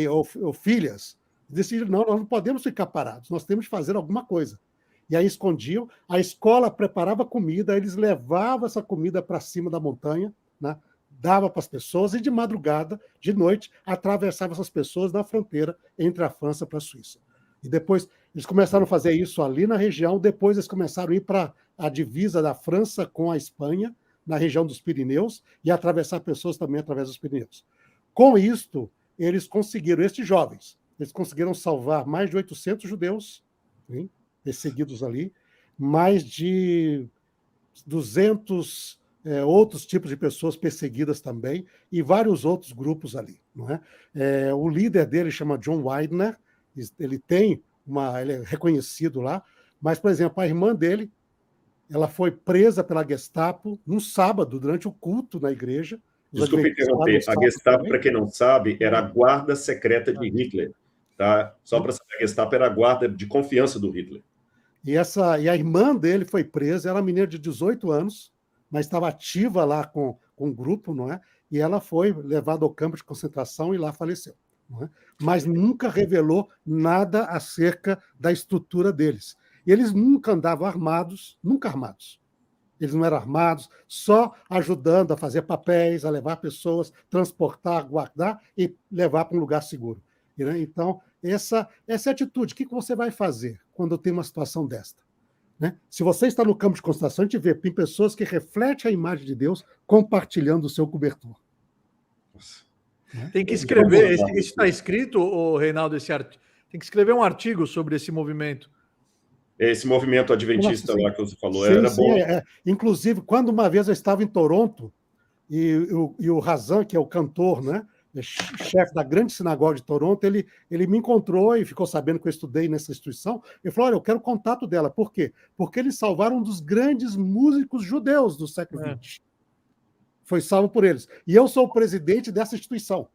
ou filhas. Decidiram, não, nós não podemos ficar parados, nós temos que fazer alguma coisa. E aí escondiam, a escola preparava comida, eles levavam essa comida para cima da montanha, né? Dava para as pessoas, e de madrugada, de noite, atravessava essas pessoas na fronteira entre a França e a Suíça. E depois, eles começaram a fazer isso ali na região, depois eles começaram a ir para a divisa da França com a Espanha, na região dos Pirineus, e atravessar pessoas também através dos Pirineus. Com isto, eles conseguiram, estes jovens, eles conseguiram salvar mais de 800 judeus, hein, perseguidos ali, mais de 200 outros tipos de pessoas perseguidas também, e vários outros grupos ali. Não é? O líder dele chama John Widener, ele é reconhecido lá, mas, por exemplo, a irmã dele, ela foi presa pela Gestapo num sábado, durante o culto na igreja. Desculpe interromper, a Gestapo, para quem não sabe, era a guarda secreta de Hitler. Tá? Só para saber, a Gestapo era a guarda de confiança do Hitler. E a irmã dele foi presa, era uma menina de 18 anos, mas estava ativa lá com um grupo, não é? E ela foi levada ao campo de concentração e lá faleceu. Não é? Mas nunca revelou nada acerca da estrutura deles. E eles nunca andavam armados, nunca armados. eles não eram armados, só ajudando a fazer papéis, a levar pessoas, transportar, guardar e levar para um lugar seguro. Né? Então, essa é a atitude. O que você vai fazer quando tem uma situação desta? Né? Se você está no campo de concentração, a gente vê, tem pessoas que refletem a imagem de Deus compartilhando o seu cobertor. Né? Tem que escrever, isso está escrito, Reinaldo, tem que escrever um artigo sobre esse movimento. Esse movimento adventista lá que você falou, sim, era sim, bom. Inclusive, quando uma vez eu estava em Toronto, e o Razan, que é o cantor, né, chefe da grande sinagoga de Toronto, ele me encontrou e ficou sabendo que eu estudei nessa instituição. Ele falou, olha, eu quero o contato dela. Por quê? Porque eles salvaram um dos grandes músicos judeus do século XX. Foi salvo por eles. E eu sou o presidente dessa instituição,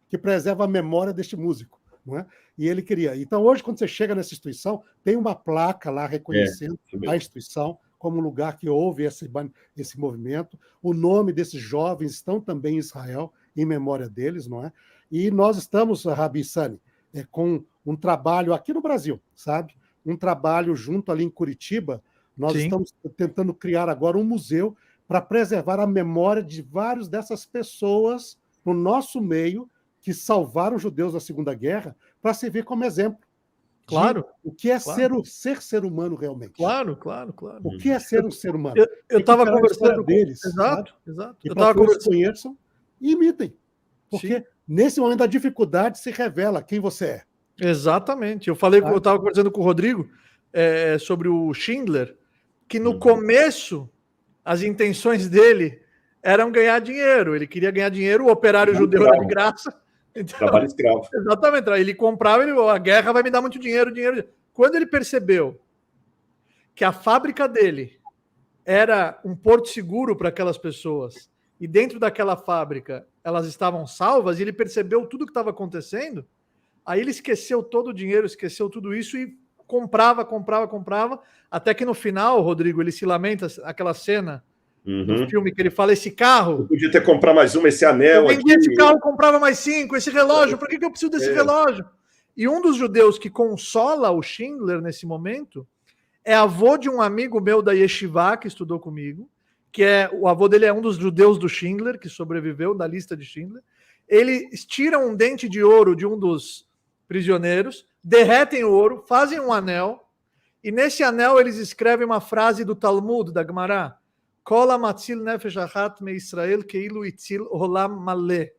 que preserva a memória deste músico. Não é? E ele queria. Então, hoje, quando você chega nessa instituição, tem uma placa lá reconhecendo a instituição como um lugar que houve esse movimento. O nome desses jovens estão também em Israel, em memória deles, não é? E nós estamos, Rabi Sani, com um trabalho aqui no Brasil, sabe? Um trabalho junto ali em Curitiba. Nós estamos tentando criar agora um museu para preservar a memória de várias dessas pessoas no nosso meio que salvaram os judeus da Segunda Guerra, para servir como exemplo. Claro. O que é ser humano realmente. Claro. O que é ser um ser humano? Eu estava conversando com eles. Exato. E para que eles conheçam e imitem. Porque nesse momento da dificuldade se revela quem você é. Exatamente. Eu estava conversando com o Rodrigo sobre o Schindler, que no começo as intenções dele eram ganhar dinheiro. Ele queria ganhar dinheiro, o operário judeu era de graça. Então, trabalho escravo. Exatamente. Ele comprava, a guerra vai me dar muito dinheiro. Quando ele percebeu que a fábrica dele era um porto seguro para aquelas pessoas, e dentro daquela fábrica elas estavam salvas, e ele percebeu tudo o que estava acontecendo, aí ele esqueceu todo o dinheiro, esqueceu tudo isso e comprava, até que no final, Rodrigo, ele se lamenta, aquela cena do filme que ele fala, esse carro... Eu podia ter comprado mais esse anel eu vendi esse carro, comprava mais 5, esse relógio, por que eu preciso desse relógio? E um dos judeus que consola o Schindler nesse momento é avô de um amigo meu da Yeshiva, que estudou comigo, o avô dele é um dos judeus do Schindler, que sobreviveu da lista de Schindler. Eles tiram um dente de ouro de um dos prisioneiros, derretem o ouro, fazem um anel, e nesse anel eles escrevem uma frase do Talmud, da Gemara, Kola matzil nefesh achat me Israel keilu itzil olam maleh.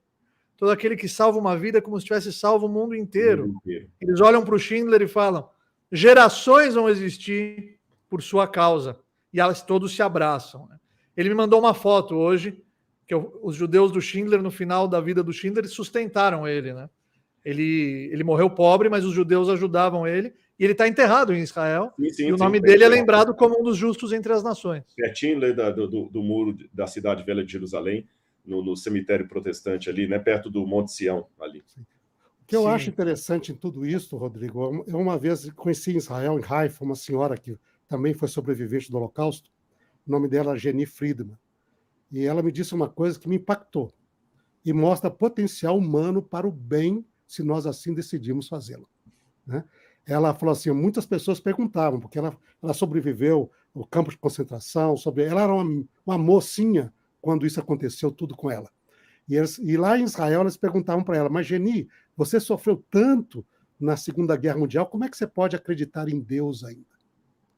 Todo aquele que salva uma vida como se tivesse salvo o mundo inteiro. Eles olham para o Schindler e falam, gerações vão existir por sua causa. E elas todos se abraçam. Ele me mandou uma foto hoje, que os judeus do Schindler, no final da vida do Schindler, sustentaram ele. Né? Ele morreu pobre, mas os judeus ajudavam ele. E ele está enterrado em Israel. E o nome dele é lembrado como um dos justos entre as nações. Pertinho do muro da cidade velha de Jerusalém, no cemitério protestante ali, né, perto do Monte Sião ali. O que eu acho interessante em tudo isso, Rodrigo, eu uma vez conheci em Israel, em Haifa, uma senhora que também foi sobrevivente do Holocausto. O nome dela é Jenny Friedman. E ela me disse uma coisa que me impactou e mostra potencial humano para o bem, se nós assim decidimos fazê-lo. Né? Ela falou assim, muitas pessoas perguntavam, porque ela sobreviveu ao campo de concentração, ela era uma mocinha quando isso aconteceu tudo com ela. E lá em Israel eles perguntavam para ela, mas Jenny, você sofreu tanto na Segunda Guerra Mundial, como é que você pode acreditar em Deus ainda?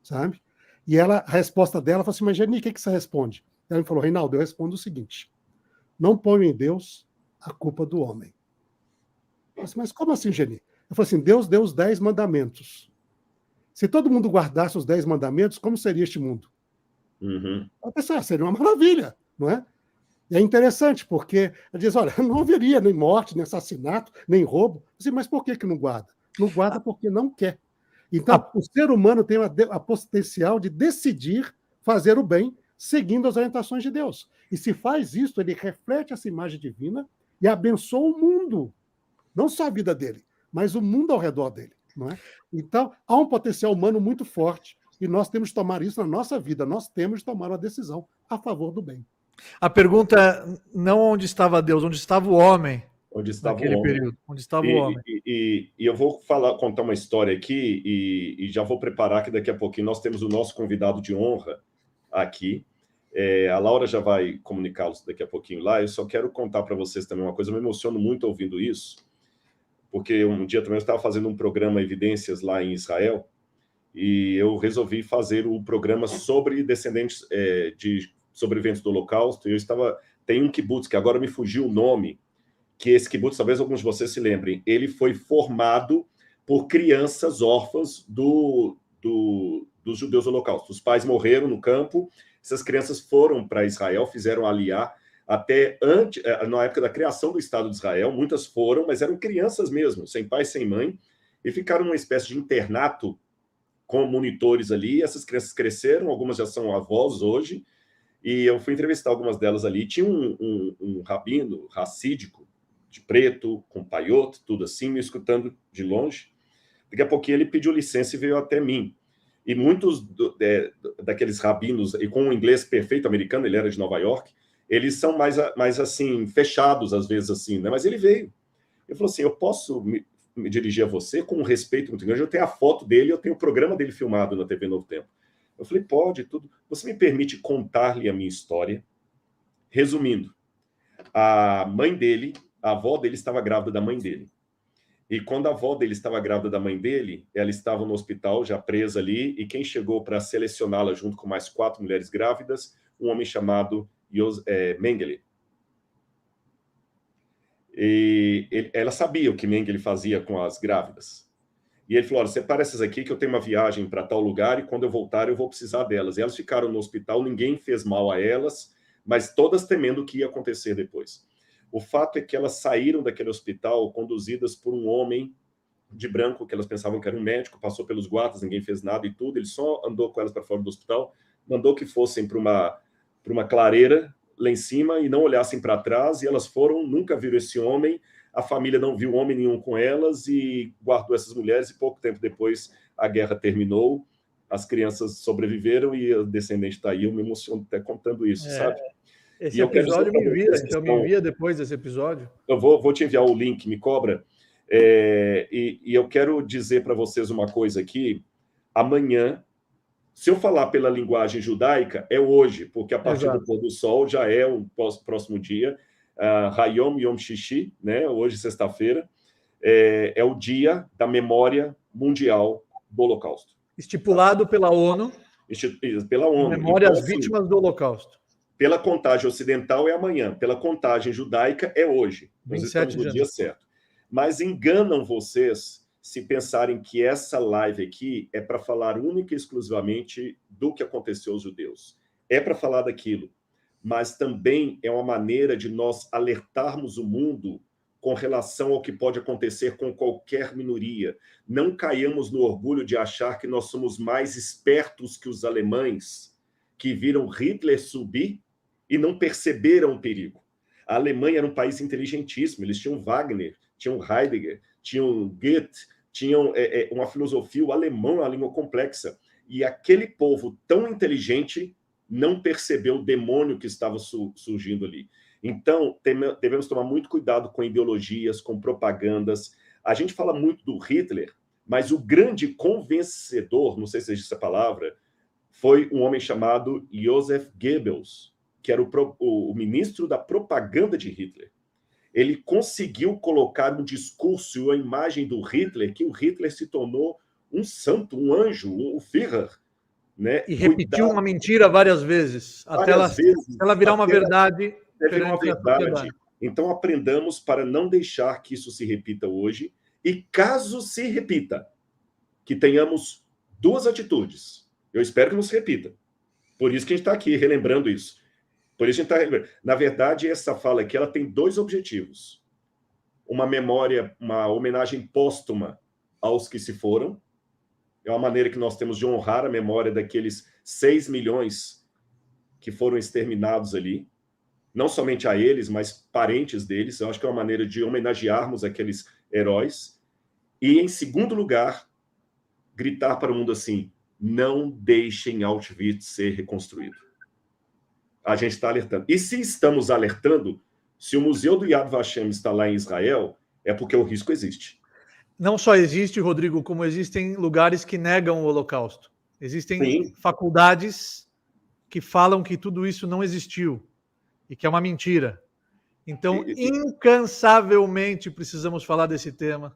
Sabe? E a resposta dela falou assim, mas Jenny, o que você responde? Ela me falou, Reinaldo, eu respondo o seguinte, não ponho em Deus a culpa do homem. Eu falei, mas como assim, Jenny? Eu falei assim, Deus deu os 10 mandamentos. Se todo mundo guardasse os 10 mandamentos, como seria este mundo? Eu pensei, seria uma maravilha, não é? E é interessante, porque ela diz, olha, não haveria nem morte, nem assassinato, nem roubo. Assim, mas por que não guarda? Não guarda porque não quer. Então, o ser humano tem a potencial de decidir fazer o bem, seguindo as orientações de Deus. E se faz isso, ele reflete essa imagem divina e abençoa o mundo. Não só a vida dele, mas o mundo ao redor dele. Não é? Então, há um potencial humano muito forte e nós temos de tomar isso na nossa vida. Nós temos de tomar uma decisão a favor do bem. A pergunta é não onde estava Deus, onde estava o homem. Onde estava naquele o homem. período, onde estava o homem. E eu vou contar uma história aqui e já vou preparar que daqui a pouquinho nós temos o nosso convidado de honra aqui. A Laura já vai comunicá-los daqui a pouquinho lá. Eu só quero contar para vocês também uma coisa, eu me emociono muito ouvindo isso, porque um dia também eu estava fazendo um programa Evidências lá em Israel, e eu resolvi fazer o programa sobre descendentes de sobreviventes do Holocausto. E tem um kibbutz, que agora me fugiu o nome, que esse kibbutz, talvez alguns de vocês se lembrem, ele foi formado por crianças órfãs dos judeus do Holocausto. Os pais morreram no campo, essas crianças foram para Israel, fizeram aliar até na época da criação do Estado de Israel. Muitas foram, mas eram crianças mesmo, sem pai, sem mãe, e ficaram numa espécie de internato com monitores ali. Essas crianças cresceram, algumas já são avós hoje, e eu fui entrevistar algumas delas ali. Tinha um rabino racídico, de preto, com paiota, tudo assim, me escutando de longe. Daqui a pouquinho ele pediu licença e veio até mim. E muitos daqueles rabinos, e com um inglês perfeito americano, ele era de Nova York, eles são mais assim, fechados às vezes assim, né? Mas ele veio. Ele falou assim, eu posso me dirigir a você com um respeito muito grande, eu tenho a foto dele, eu tenho o programa dele filmado na TV Novo Tempo. Eu falei, pode, tudo. Você me permite contar-lhe a minha história? Resumindo, a avó dele estava grávida da mãe dele. E quando a avó dele estava grávida da mãe dele, ela estava no hospital, já presa ali, e quem chegou para selecioná-la junto com mais 4 mulheres grávidas, um homem chamado Mengele. E ela sabia o que Mengele fazia com as grávidas. E ele falou, olha, separa essas aqui que eu tenho uma viagem para tal lugar e quando eu voltar eu vou precisar delas. E elas ficaram no hospital, ninguém fez mal a elas, mas todas temendo o que ia acontecer depois. O fato é que elas saíram daquele hospital conduzidas por um homem de branco, que elas pensavam que era um médico, passou pelos guardas, ninguém fez nada e tudo, ele só andou com elas para fora do hospital, mandou que fossem para uma clareira lá em cima e não olhassem para trás, e elas foram, nunca viram esse homem, a família não viu homem nenhum com elas e guardou essas mulheres, e pouco tempo depois a guerra terminou, as crianças sobreviveram e o descendente está aí. Eu me emociono até contando isso, sabe? Esse episódio me envia, então me envia depois desse episódio. Eu vou te enviar o link, me cobra. E eu quero dizer para vocês uma coisa aqui. Amanhã, se eu falar pela linguagem judaica, é hoje, porque a partir do pôr do sol já é o próximo dia. Hayom Yom Shishi, né? Hoje, sexta-feira, é o dia da memória mundial do Holocausto. Estipulado pela ONU. Pela ONU. Memória às vítimas do Holocausto. Pela contagem ocidental é amanhã, pela contagem judaica é hoje. Nós estamos no dia certo. Mas enganam vocês se pensarem que essa live aqui é para falar única e exclusivamente do que aconteceu aos judeus. É para falar daquilo, mas também é uma maneira de nós alertarmos o mundo com relação ao que pode acontecer com qualquer minoria. Não caiamos no orgulho de achar que nós somos mais espertos que os alemães, que viram Hitler subir e não perceberam o perigo. A Alemanha era um país inteligentíssimo, eles tinham Wagner, tinham Heidegger, tinham Goethe, tinham uma filosofia, o alemão é uma língua complexa. E aquele povo tão inteligente não percebeu o demônio que estava surgindo ali. Então, devemos tomar muito cuidado com ideologias, com propagandas. A gente fala muito do Hitler, mas o grande convencedor, não sei se existe essa palavra, foi um homem chamado Joseph Goebbels, que era o ministro da propaganda de Hitler. Ele conseguiu colocar um discurso e a imagem do Hitler, que o Hitler se tornou um santo, um anjo, um Führer. Né? E repetiu uma mentira várias vezes, até ela virar uma verdade. Então, aprendamos para não deixar que isso se repita hoje. E caso se repita, que tenhamos 2 atitudes. Eu espero que não se repita. Por isso que a gente está aqui relembrando isso. Por isso a gente está relembrando. Na verdade, essa fala aqui ela tem 2 objetivos. Uma memória, uma homenagem póstuma aos que se foram. É uma maneira que nós temos de honrar a memória daqueles 6 milhões que foram exterminados ali. Não somente a eles, mas parentes deles. Eu acho que é uma maneira de homenagearmos aqueles heróis. E, em segundo lugar, gritar para o mundo assim: não deixem Auschwitz ser reconstruído. A gente está alertando. E se estamos alertando, se o Museu do Yad Vashem está lá em Israel, é porque o risco existe. Não só existe, Rodrigo, como existem lugares que negam o Holocausto. Existem faculdades que falam que tudo isso não existiu e que é uma mentira. Então, incansavelmente precisamos falar desse tema,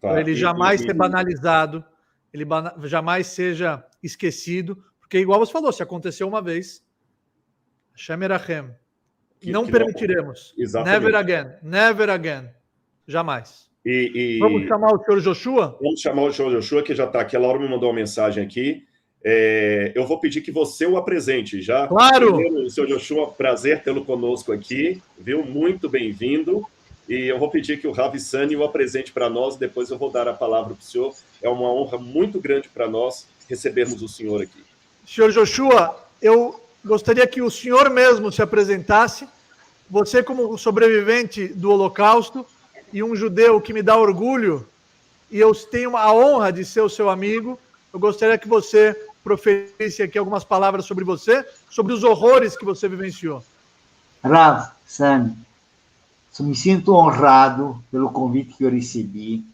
para ele jamais ser banalizado, ele jamais seja esquecido, porque, igual você falou, se aconteceu uma vez, Hashem Erachem, não permitiremos. Never again, never again. Jamais. Vamos chamar o senhor Joshua? Vamos chamar o senhor Joshua, que já está aqui. A Laura me mandou uma mensagem aqui. Eu vou pedir que você o apresente já. Claro! Primeiro, o senhor Joshua, prazer tê-lo conosco aqui, viu? Muito bem-vindo. E eu vou pedir que o Rav Sani o apresente para nós, depois eu vou dar a palavra para o senhor. É uma honra muito grande para nós recebermos o senhor aqui. Senhor Joshua, eu gostaria que o senhor mesmo se apresentasse, você como sobrevivente do Holocausto e um judeu que me dá orgulho, e eu tenho a honra de ser o seu amigo, eu gostaria que você proferisse aqui algumas palavras sobre você, sobre os horrores que você vivenciou. Rav Sani, me sinto honrado pelo convite que eu recebi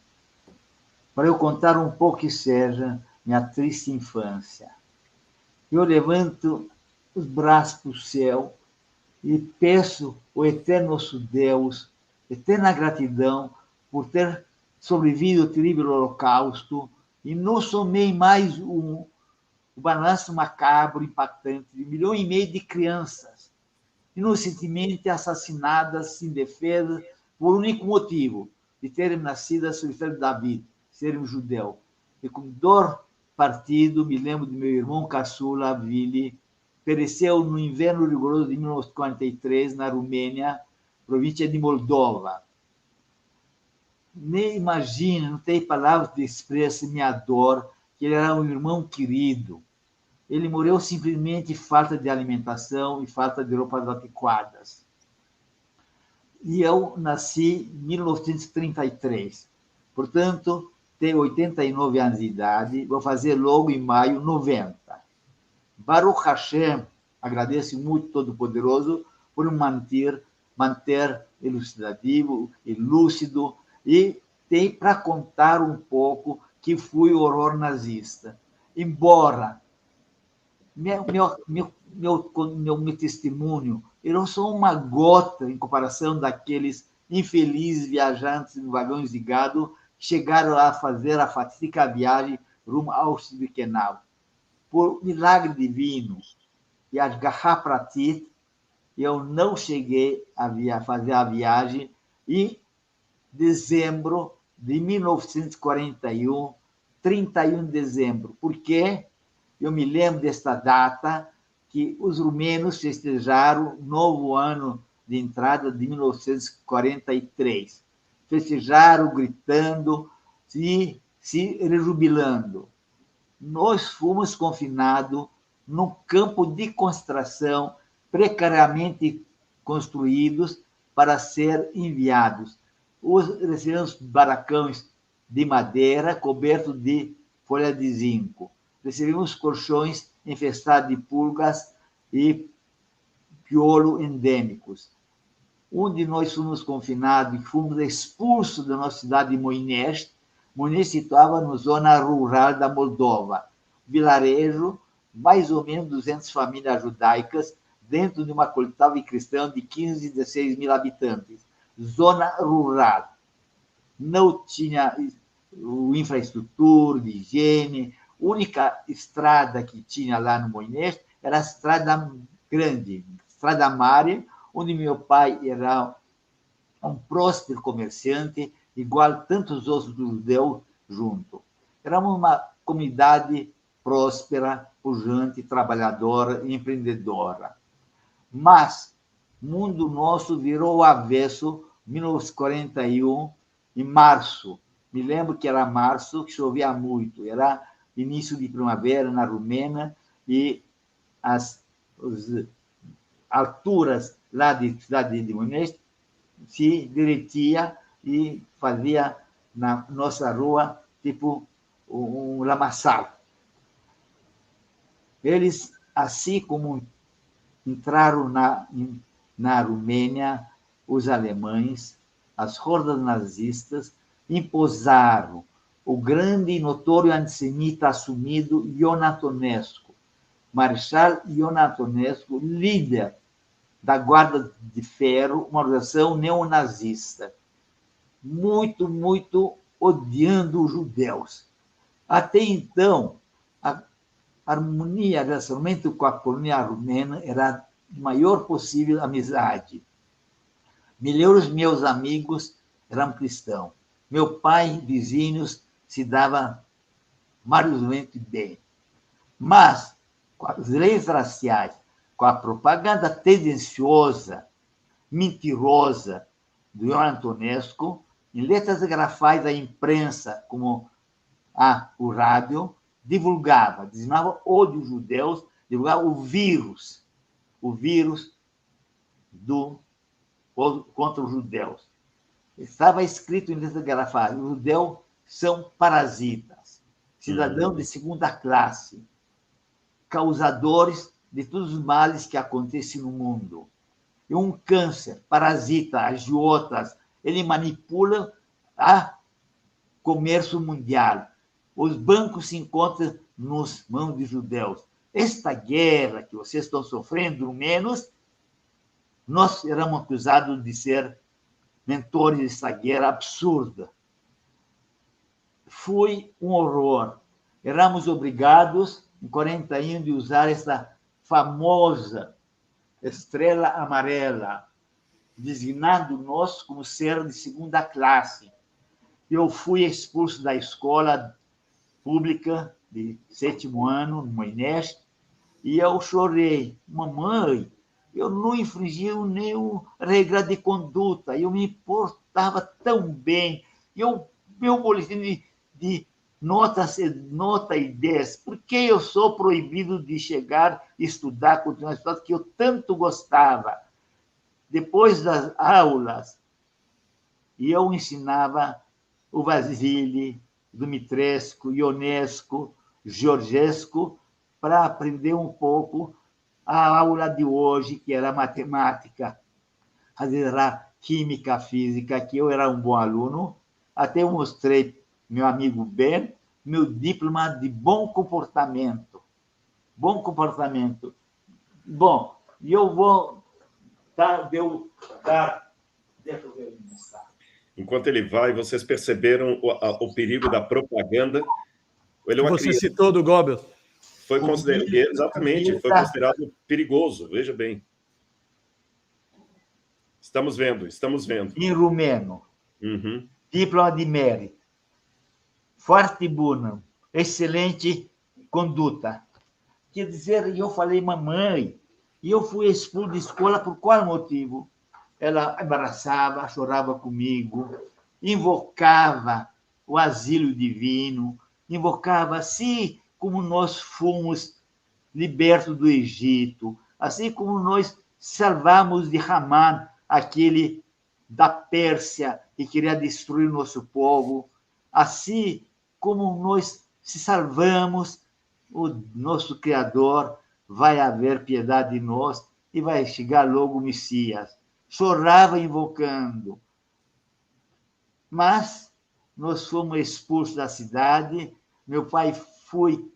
para eu contar um pouco que seja minha triste infância. Eu levanto os braços para o céu e peço ao eterno nosso Deus eterna gratidão por ter sobrevivido ao terrível Holocausto e não somei mais o balanço macabro, impactante de 1,5 milhão de crianças inocentemente assassinadas sem defesa por único motivo de terem nascido sob o filho de Davi, serem um judeu. E com dor partido, me lembro de meu irmão caçula, Vili, pereceu no inverno rigoroso de 1943, na Romênia, província de Moldova. Nem imagina, não tem palavras de expressar minha dor, que ele era um irmão querido. Ele morreu simplesmente de falta de alimentação e falta de roupas adequadas. E eu nasci em 1933. Portanto, tenho 89 anos de idade, vou fazer logo em maio 90. Baruch Hashem, agradeço muito Todo-Poderoso por me manter elucidativo e lúcido, e tem para contar um pouco que fui o horror nazista. Embora meu testemunho, eu não sou uma gota em comparação daqueles infelizes viajantes em vagões de gado que chegaram a fazer a fatídica viagem rumo ao Auschwitz-Birkenau. Por milagre divino e Ashgaha Pratit, eu não cheguei a fazer a viagem em dezembro de 1941, 31 de dezembro. Por quê? Eu me lembro desta data que os rumenos festejaram o novo ano de entrada de 1943. Festejaram gritando e se rejubilando. Nós fomos confinados num campo de concentração precariamente construídos para ser enviados. Recebemos barracões de madeira cobertos de folha de zinco. Recebemos colchões infestados de pulgas e piolho endêmicos. Onde nós fomos confinados e fomos expulsos da nossa cidade de Moinest. Moinest situava na zona rural da Moldova. Vilarejo, mais ou menos 200 famílias judaicas, dentro de uma coletiva cristã de 15, 16 mil habitantes. Zona rural. Não tinha infraestrutura de higiene. A única estrada que tinha lá no Moinest era a estrada grande, estrada Mária, onde meu pai era um próspero comerciante, igual tantos outros judeus junto. Éramos uma comunidade próspera, pujante, trabalhadora e empreendedora. Mas o mundo nosso virou o avesso em 1941, em março. Me lembro que era março, que chovia muito. Era início de primavera na Romênia e as alturas lá de cidade de Moinest se derretia e fazia na nossa rua tipo um lamaçal. Eles, assim como entraram na Romênia, os alemães, as hordas nazistas, imposaram o grande e notório antissemita assumido Ionatonescu. Marechal Ion Antonescu, líder da Guarda de Ferro, uma organização neonazista, muito odiando os judeus. Até então, a harmonia, relacionamento com a colônia romena era a maior possível amizade. Milhões de meus amigos eram cristãos. Meu pai, vizinhos, se dava maravilhosamente bem. Mas, com as leis raciais, com a propaganda tendenciosa, mentirosa do Ion Antonescu, em letras grafais da imprensa, como o rádio, dizimava ódio aos judeus, divulgava o vírus contra os judeus. Estava escrito em letras grafais: os judeus são parasitas, cidadãos de segunda classe, causadores de todos os males que acontecem no mundo. E um câncer, parasita, agiotas, ele manipula o comércio mundial. Os bancos se encontram nas mãos de judeus. Esta guerra que vocês estão sofrendo, menos, nós éramos acusados de ser mentores dessa guerra absurda. Foi um horror. Éramos obrigados, em 41, de usar essa famosa estrela amarela, designando-nos como ser de segunda classe. Eu fui expulso da escola pública de 7º ano, no Moinés, e eu chorei. Mamãe, eu não infringi nenhuma regra de conduta, eu me portava tão bem. Meu boletim de nota e 10, por que eu sou proibido de chegar e estudar, continuar estudando, que eu tanto gostava? Depois das aulas, eu ensinava o Vasile, Dumitrescu, Ionescu, Georgescu, para aprender um pouco a aula de hoje, que era matemática, era química, física, que eu era um bom aluno. Até eu mostrei, meu amigo Ben, meu diploma de bom comportamento. Bom comportamento. Bom, e eu vou dar... Deixa eu ver o mostrar. Enquanto ele vai, vocês perceberam o perigo da propaganda? Ele Você citou do Goebbels. Foi considerado, exatamente, foi considerado perigoso, veja bem. Estamos vendo. Em rumeno. Uhum. Diploma de mérito. Forte bună. Excelente conduta. Quer dizer, eu falei, mamãe, e eu fui expulso de escola por qual motivo? Ela abraçava, chorava comigo, invocava o asilo divino, invocava, assim como nós fomos libertos do Egito, assim como nós salvamos de Haman, aquele da Pérsia que queria destruir nosso povo, assim como nós se salvamos, o nosso Criador vai haver piedade de nós e vai chegar logo o Messias. Chorava invocando. Mas nós fomos expulsos da cidade, meu pai foi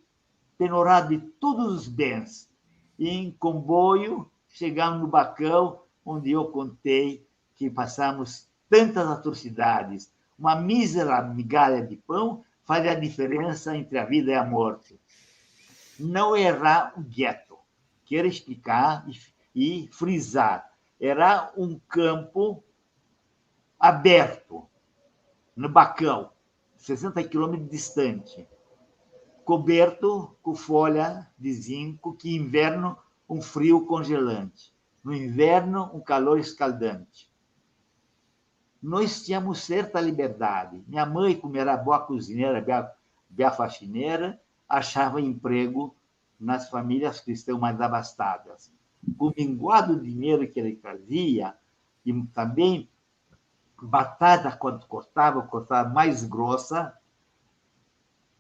penorado de todos os bens. E em comboio, chegamos no Bacão, onde eu contei que passamos tantas atrocidades. Uma mísera migalha de pão faz a diferença entre a vida e a morte. Não era um gueto. Quero explicar e frisar. Era um campo aberto, no Bacão, 60 quilômetros distante, coberto com folha de zinco, que inverno um frio congelante, no inverno um calor escaldante. Nós tínhamos certa liberdade. Minha mãe, como era boa cozinheira, boa faxineira, achava emprego nas famílias cristãs mais abastadas. O minguado dinheiro que ele trazia, e também batata, quando cortava mais grossa,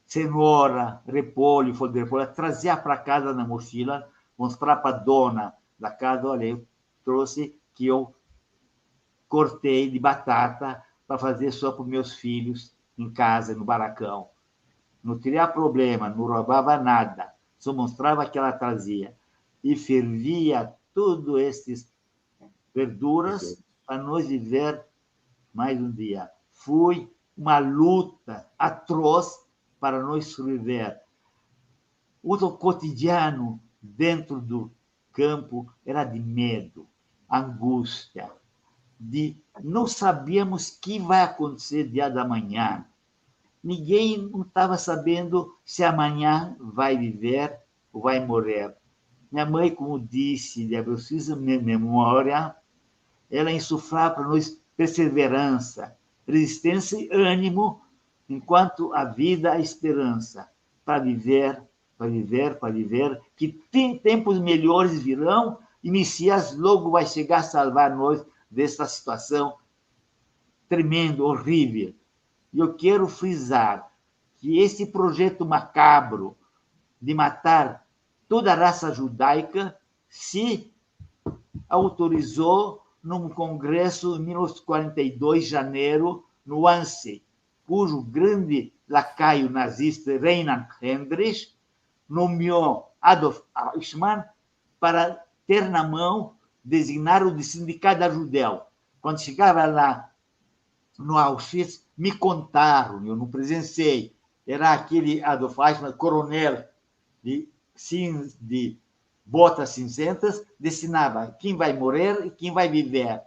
cenoura, repolho, folha de repolho, trazia para casa na mochila, mostrar para a dona da casa, olha, eu trouxe que eu cortei de batata para fazer só para os meus filhos em casa, no barracão. Não teria problema, não roubava nada. só mostrava que ela trazia. E fervia tudo esses verduras para nós viver mais um dia. Foi uma luta atroz para nós sobreviver. O cotidiano dentro do campo era de medo, angústia, de não sabíamos o que vai acontecer dia da manhã. Ninguém não estava sabendo se amanhã vai viver ou vai morrer. Minha mãe, como disse, de abertura memória, ela insuflava para nós perseverança, resistência e ânimo, enquanto a vida, a esperança, para viver, que tempos melhores virão e Messias logo vai chegar a salvar nós dessa situação tremenda, horrível. E eu quero frisar que esse projeto macabro de matar toda a raça judaica se autorizou num congresso em 1942, janeiro, no Wannsee, cujo grande lacaio nazista, Reinhard Heydrich, nomeou Adolf Eichmann para ter na mão designar o de sindicato judeu. Quando chegava lá no Auschwitz, me contaram, eu não presenciei, era aquele Adolf Eichmann, coronel de botas cinzentas, destinava quem vai morrer e quem vai viver.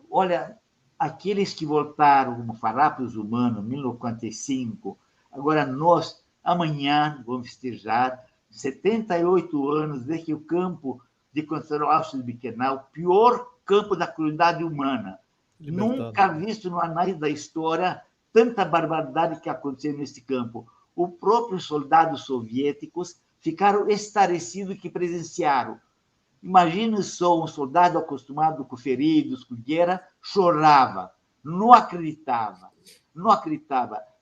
Olha, aqueles que voltaram como farrapos humanos em 1945, agora nós, amanhã, vamos festejar 78 anos desde que o campo de concentração Auschwitz-Birkenau, o pior campo da crueldade humana. Libertado. Nunca visto no análise da história tanta barbaridade que aconteceu nesse campo. Os próprios soldados soviéticos ficaram estarrecidos que presenciaram. Imagine só um soldado acostumado com feridos, com guerra, chorava, não acreditava.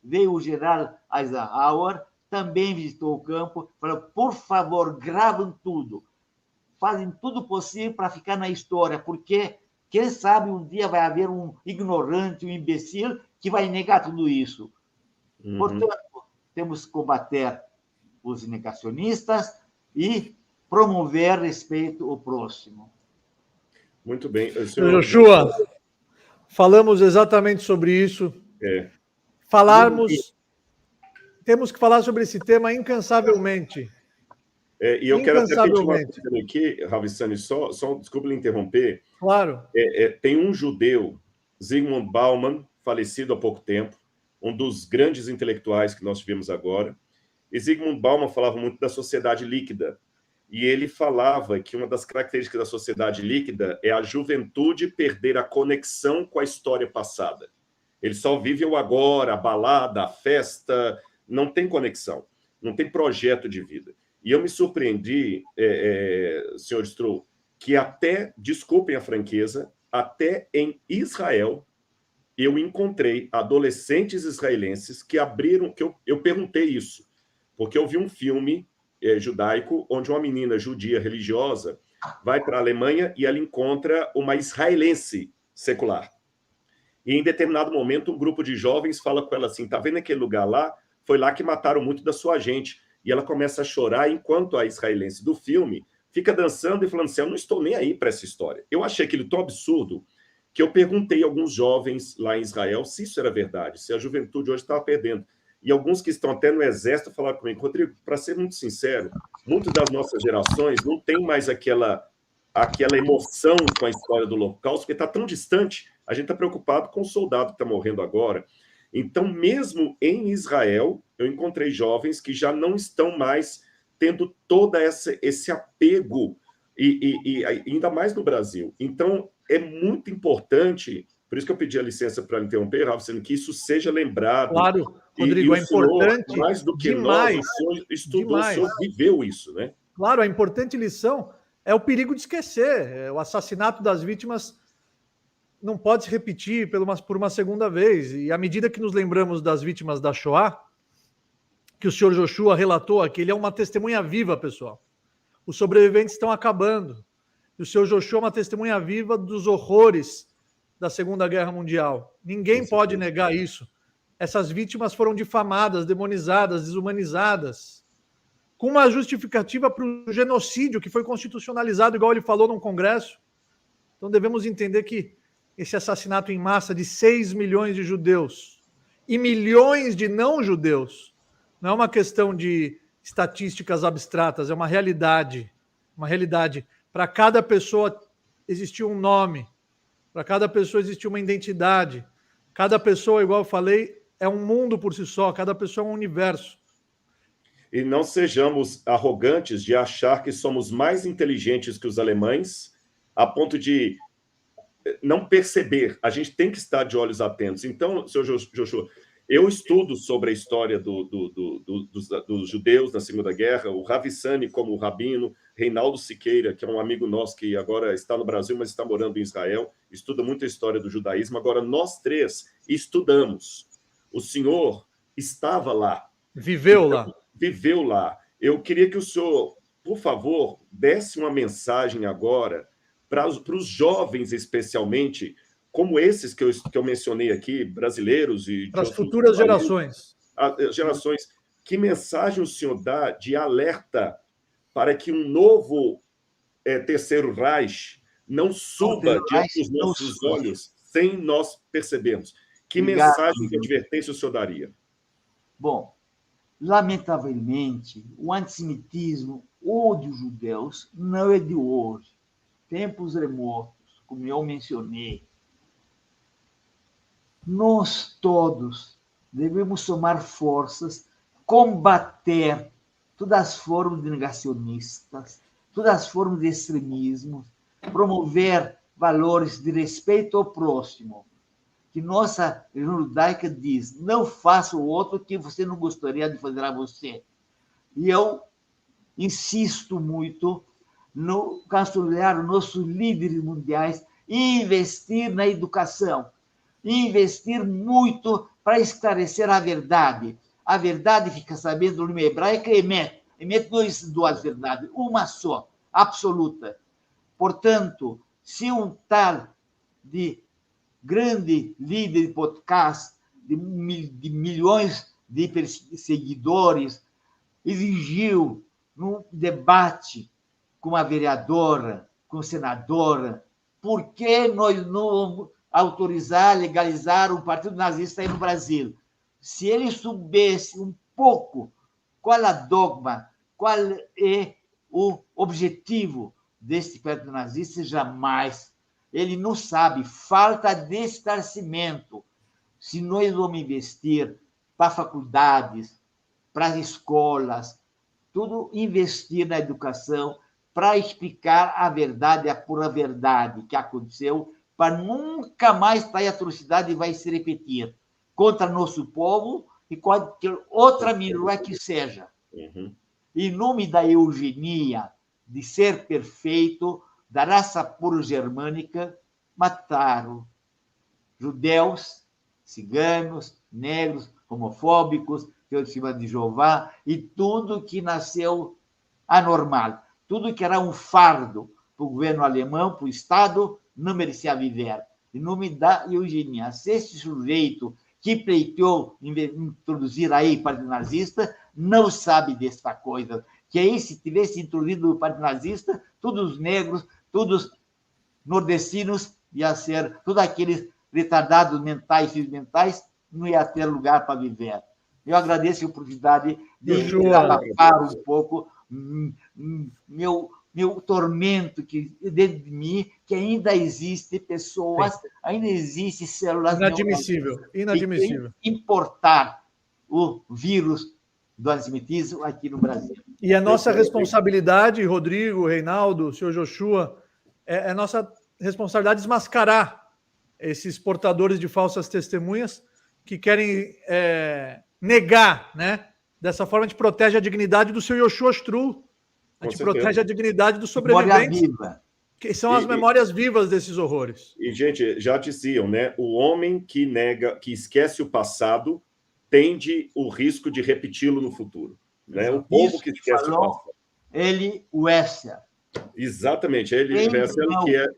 Veio o general Eisenhower, também visitou o campo, falou, por favor, gravam tudo, fazem tudo possível para ficar na história, porque, quem sabe, um dia vai haver um ignorante, um imbecil, que vai negar tudo isso. Portanto, temos que combater os negacionistas e promover respeito ao próximo. Muito bem. Senhor Joshua, falamos exatamente sobre isso. Temos que falar sobre esse tema incansavelmente. E eu quero até pedir uma coisa aqui, Ravissani, só desculpe lhe interromper. Claro. Tem um judeu, Zygmunt Bauman, falecido há pouco tempo, um dos grandes intelectuais que nós tivemos agora. E Zygmunt Bauman falava muito da sociedade líquida. E ele falava que uma das características da sociedade líquida é a juventude perder a conexão com a história passada. Ele só vive o agora, a balada, a festa, não tem conexão, não tem projeto de vida. E eu me surpreendi, senhor Stroh, que até, desculpem a franqueza, até em Israel, eu encontrei adolescentes israelenses que abriram, que eu perguntei isso, porque eu vi um filme judaico onde uma menina judia religiosa vai para a Alemanha e ela encontra uma israelense secular. E em determinado momento um grupo de jovens fala com ela assim, tá vendo aquele lugar lá? Foi lá que mataram muito da sua gente. E ela começa a chorar enquanto a israelense do filme fica dançando e falando assim, eu não estou nem aí para essa história. Eu achei aquilo tão absurdo que eu perguntei a alguns jovens lá em Israel se isso era verdade, se a juventude hoje estava perdendo. E alguns que estão até no exército falaram comigo, Rodrigo, para ser muito sincero, muitas das nossas gerações não tem mais aquela emoção com a história do Holocausto, porque está tão distante, a gente está preocupado com o soldado que está morrendo agora. Então, mesmo em Israel, eu encontrei jovens que já não estão mais tendo todo esse apego, e ainda mais no Brasil. Então, é muito importante, por isso que eu pedi a licença para interromper, Rafa, sendo que isso seja lembrado. Claro, Rodrigo, é importante mais do que demais, nós, o senhor estudou, demais. O senhor viveu isso, né? Claro, a importante lição é o perigo de esquecer. O assassinato das vítimas não pode se repetir por uma segunda vez. E à medida que nos lembramos das vítimas da Shoah, que o senhor Joshua relatou aqui, ele é uma testemunha viva, pessoal. Os sobreviventes estão acabando. E o senhor Joshua é uma testemunha viva dos horrores da Segunda Guerra Mundial. Ninguém pode negar isso. Essas vítimas foram difamadas, demonizadas, desumanizadas, com uma justificativa para o genocídio que foi constitucionalizado, igual ele falou num congresso. Então devemos entender que esse assassinato em massa de 6 milhões de judeus e milhões de não-judeus não é uma questão de estatísticas abstratas, é uma realidade. Uma realidade. Para cada pessoa existia um nome, para cada pessoa existia uma identidade. Cada pessoa, igual eu falei, é um mundo por si só, cada pessoa é um universo. E não sejamos arrogantes de achar que somos mais inteligentes que os alemães, a ponto de não perceber. A gente tem que estar de olhos atentos. Então, senhor Joshua, eu estudo sobre a história dos judeus na Segunda Guerra, o Ravissani como rabino, Reinaldo Siqueira, que é um amigo nosso que agora está no Brasil, mas está morando em Israel, estuda muito a história do judaísmo. Agora, nós três estudamos. O senhor estava lá. Viveu lá. Viveu lá. Eu queria que o senhor, por favor, desse uma mensagem agora para os jovens, especialmente, como esses que eu mencionei aqui, brasileiros e para as futuras gerações. Gerações. Que mensagem o senhor dá de alerta para que um novo terceiro Reich não suba diante dos nossos olhos sem nós percebermos? Que mensagem de advertência o senhor daria? Bom, lamentavelmente, o antissemitismo ou dos judeus não é de hoje. Tempos remotos, como eu mencionei. Nós todos devemos tomar forças, combater todas as formas de negacionistas, todas as formas de extremismo, promover valores de respeito ao próximo, que nossa religião judaica diz, não faça o outro que você não gostaria de fazer a você. E eu insisto muito no consolidar os nossos líderes mundiais e investir na educação, investir muito para esclarecer a verdade. A verdade, fica sabendo, no língua hebraica, é emet. Emet não existe duas verdades, uma só, absoluta. Portanto, se um tal de grande líder de podcast, de milhões de seguidores, exigiu num debate com a vereadora, com a senadora, por que nós não autorizar, legalizar o Partido Nazista aí no Brasil? Se ele soubesse um pouco qual é a dogma, qual é o objetivo desse Partido Nazista, jamais. Ele não sabe, falta de esclarecimento. Se nós vamos investir para faculdades, para as escolas, tudo investir na educação para explicar a verdade, a pura verdade que aconteceu, para nunca mais tal atrocidade vai se repetir contra nosso povo e qualquer outra minoria que seja. Em nome da eugenia, de ser perfeito, da raça pura germânica, mataram judeus, ciganos, negros, homofóbicos, testemunhas de Jeová, e tudo que nasceu anormal, tudo que era um fardo para o governo alemão, para o Estado, não merecia viver. Em nome da eugenia, se esse sujeito que pleiteou introduzir aí o Partido Nazista não sabe dessa coisa, que aí se tivesse introduzido o Partido Nazista, todos os negros, todos os nordestinos, ia ser, todos aqueles retardados mentais, filhos mentais, não ia ter lugar para viver. Eu agradeço a oportunidade de abafar um pouco meu tormento que dentro de mim, que ainda existe pessoas, ainda existe células... Inadmissível, inadmissível. Que importar o vírus do antissemitismo aqui no Brasil. E a nossa responsabilidade, Rodrigo, Reinaldo, senhor Joshua, é nossa responsabilidade desmascarar esses portadores de falsas testemunhas que querem negar, né? Dessa forma, a gente protege a dignidade do seu Yoshua Stru. A gente protege a dignidade dos sobreviventes, que são as memórias vivas desses horrores. E, gente, já diziam, né? O homem que nega, que esquece o passado, tende o risco de repeti-lo no futuro. Né? O povo que esquece o passado. Ele, o Esser. Exatamente, ele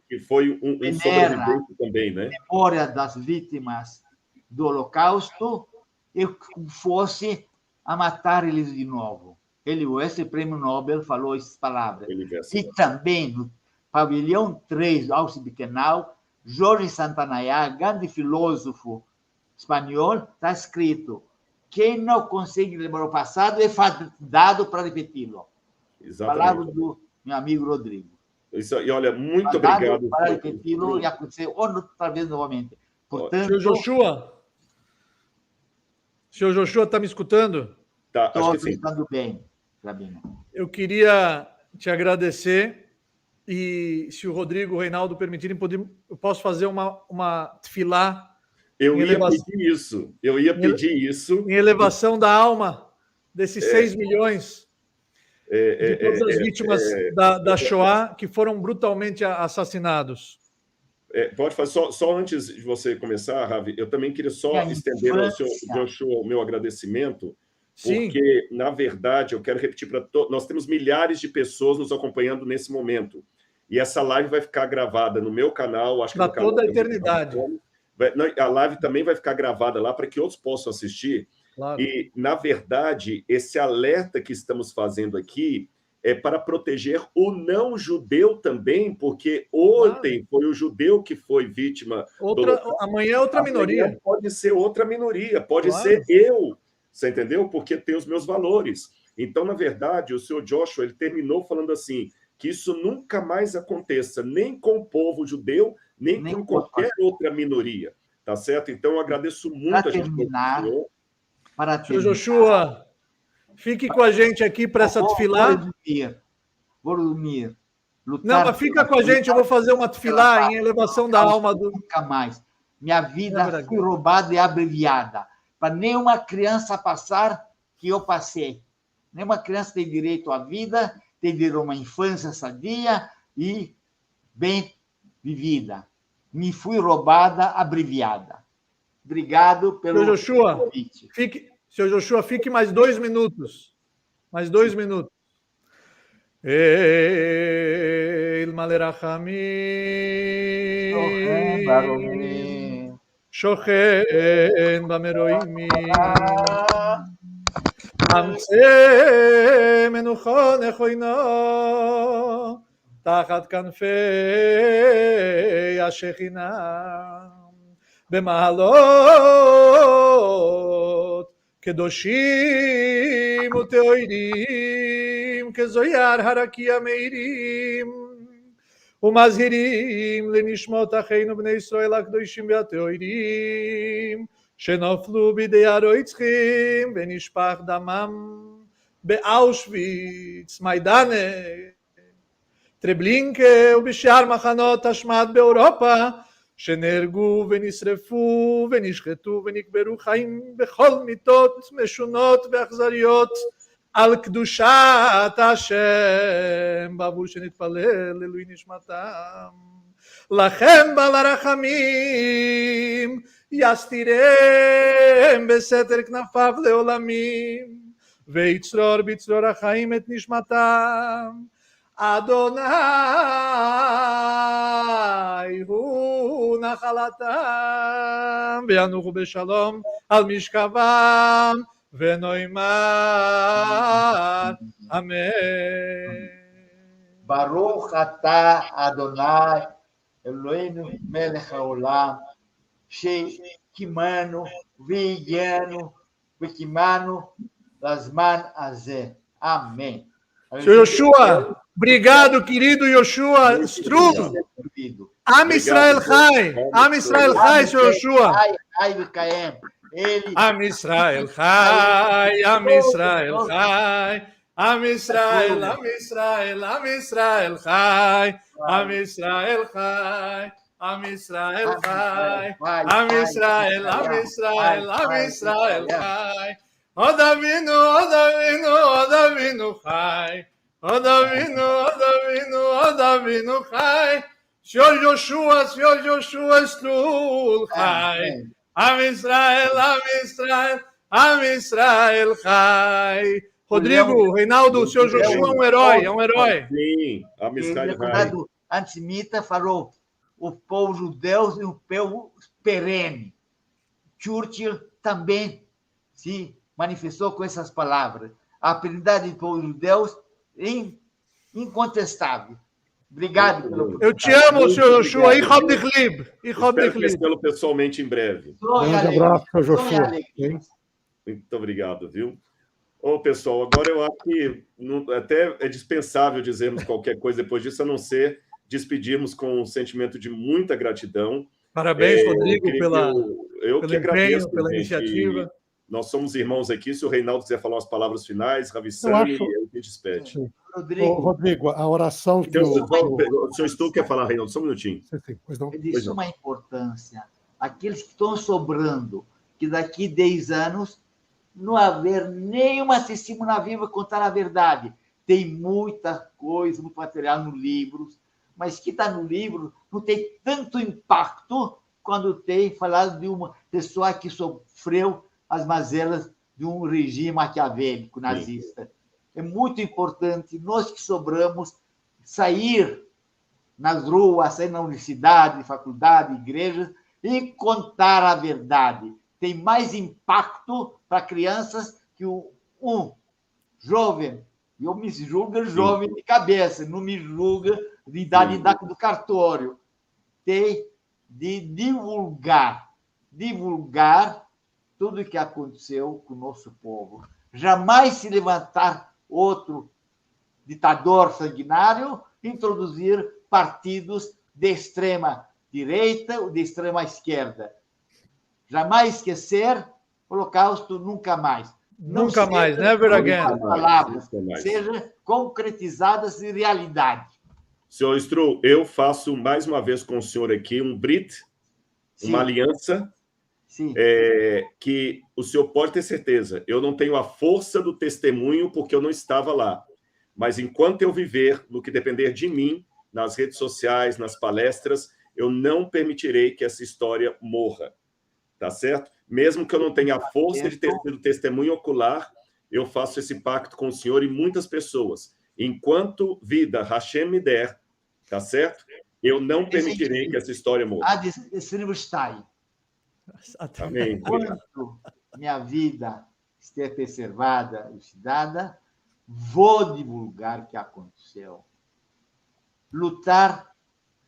que foi um sobrevivente também, né? Memória das vítimas do Holocausto, e fosse a matar eles de novo. esse prêmio Nobel, falou essas palavras. Universal. E também, no pavilhão 3 do Auschwitz-Birkenau, Jorge Santanaia, grande filósofo espanhol, está escrito: quem não consegue lembrar o passado é fadado para repeti-lo. Exatamente. Palavras do meu amigo Rodrigo. Isso, e olha, muito Fadado obrigado. para repeti-lo e acontecer outra vez novamente. Portanto, Senhor Joshua? Senhor Joshua, está me escutando? Tá, estou acho que sim. pensando bem, Rabino. Eu queria te agradecer e, se o Rodrigo e o Reinaldo permitirem, eu posso fazer uma tefilá Eu em ia elevação- pedir isso. Eu ia pedir isso. em elevação da alma desses 6 milhões de todas as vítimas da Shoah que foram brutalmente assassinados. Pode fazer, só antes de você começar, Ravi, eu também queria só estender ao senhor Joshua o meu agradecimento, porque, na verdade, eu quero repetir para todos, nós temos milhares de pessoas nos acompanhando nesse momento, e essa live vai ficar gravada no meu canal, acho que Para no canal toda a eternidade. A live também vai ficar gravada lá para que outros possam assistir. Claro. E, na verdade, esse alerta que estamos fazendo aqui é para proteger o não-judeu também, porque ontem foi o judeu que foi vítima. Amanhã é outra minoria. Pode ser outra minoria, pode Claro. ser eu, você entendeu? Porque tem os meus valores. Então, na verdade, o senhor Joshua, ele terminou falando assim, que isso nunca mais aconteça, nem com o povo judeu, nem com qualquer outra minoria, tá certo? Então, eu agradeço muito a gente. Senhor Joshua, fique com a gente aqui para essa tefilá. Vou dormir. Não, mas fica com a gente, eu vou fazer uma tefilá em elevação da alma do... Nunca mais. Minha vida foi roubada e abreviada. Para nenhuma criança passar que eu passei. Nenhuma criança tem direito à vida, tem direito a uma infância sadia e bem vivida. Me fui roubada, abreviada. Obrigado pelo convite. Senhor Joshua, fique mais 2 minutos. Mais 2 minutos. El Malerachamim Shochen Bameroimi Amse Menuchon Echoino Tachat Kanfei Ashechina Bemalot Kedoshim Uteoirim Kezoyar Harakia Meirim Umazhirim Lenishmot Acheinu Bnei Israel Akdoshim Veateoirim Shenoflu Bidei Aroitzchim Benishpach Damam Beauschwitz Maidane Treblinka ובשאר מחנות השמד באירופה שנהרגו ונשרפו ונשחטו ונקברו חיים בכל מיתות משונות ואכזריות על קדושת השם בעבור שנתפלל לעילוי נשמתם. לכם בעל הרחמים יסתירם בסתר כנפיו לעולמים ויצרור בצרור החיים את נשמתם. אדוני הוא נחלתם וינוחו בשלום על משכבם ונאמר אמן. ברוך אתה אדוני אלוהינו מלך העולם שקימנו והגיענו וקימנו לזמן הזה. אמן. Senhor Joshua, obrigado, querido Joshua Strug. Am Israel Chai. Am Israel Chai, Senhor Joshua. Am Israel Chai. Am Israel Chai. Am Israel, Am Israel, Am Israel Chai. Am Israel Chai. Am Israel Chai. Am Israel, Am Israel, Am Israel Chai. Od Avinu, Od Avinu, Od Avinu Chai. Od Avinu, Od Avinu, Od Avinu Chai. Senhor Joshua Strug Chai. Am Israel, Am Israel, Am Israel Chai. Rodrigo, Reinaldo, o senhor Joshua é um herói, é um herói. Sim, Am Israel Chai. Antissemita falou o povo judeu e o povo perene. Churchill também se manifestou com essas palavras. a pluralidade do povo judeu incontestável. Obrigado pelo. Eu te amo, senhor Joshua. Ich hab dich lieb. Ich hab Espero dich lieb. conhecê-lo pessoalmente em breve. Grande abraço, senhor Joshua. Muito obrigado, viu? Ô, pessoal, agora eu acho que até é dispensável dizermos qualquer coisa depois disso, a não ser despedirmos com um sentimento de muita gratidão. Parabéns, Rodrigo, eu pelo que agradeço, empenho, pela gente. iniciativa. Nós somos irmãos aqui. Se o Reinaldo quiser falar umas palavras finais, Ravissani, eu que despede. Rodrigo, a oração que o senhor Stu quer falar, Reinaldo, só um minutinho. Sim, pois não. É de suma importância. Aqueles que estão sobrando, que daqui 10 anos não haver nenhuma testemunha viva contar a verdade. Tem muita coisa, muito material no livro, mas que está no livro não tem tanto impacto quando tem falado de uma pessoa que sofreu as mazelas de um regime maquiavélico nazista. É muito importante nós que sobramos sair nas ruas, sair na universidade, faculdade, igrejas e contar a verdade. Tem mais impacto para crianças que um jovem. Eu me julgo jovem de cabeça, não me julga de idade do cartório. Tem de divulgar tudo o que aconteceu com o nosso povo. Jamais se levantar outro ditador sanguinário, introduzir partidos de extrema direita ou de extrema esquerda. Jamais esquecer, Holocausto nunca mais. Nunca mais, never again. Palavras sejam concretizadas em realidade. Senhor Stru, eu faço mais uma vez com o senhor aqui um Brit, uma aliança, que o senhor pode ter certeza. Eu não tenho a força do testemunho porque eu não estava lá. Mas enquanto eu viver, no que depender de mim, nas redes sociais, nas palestras, eu não permitirei que essa história morra. Tá certo? Mesmo que eu não tenha a força de ter sido testemunho ocular, eu faço esse pacto com o senhor e muitas pessoas. Enquanto vida Hashem me der, tá certo? Eu não permitirei que essa história morra. Amém. Enquanto minha vida estiver preservada, elucidada, vou divulgar o que aconteceu. Lutar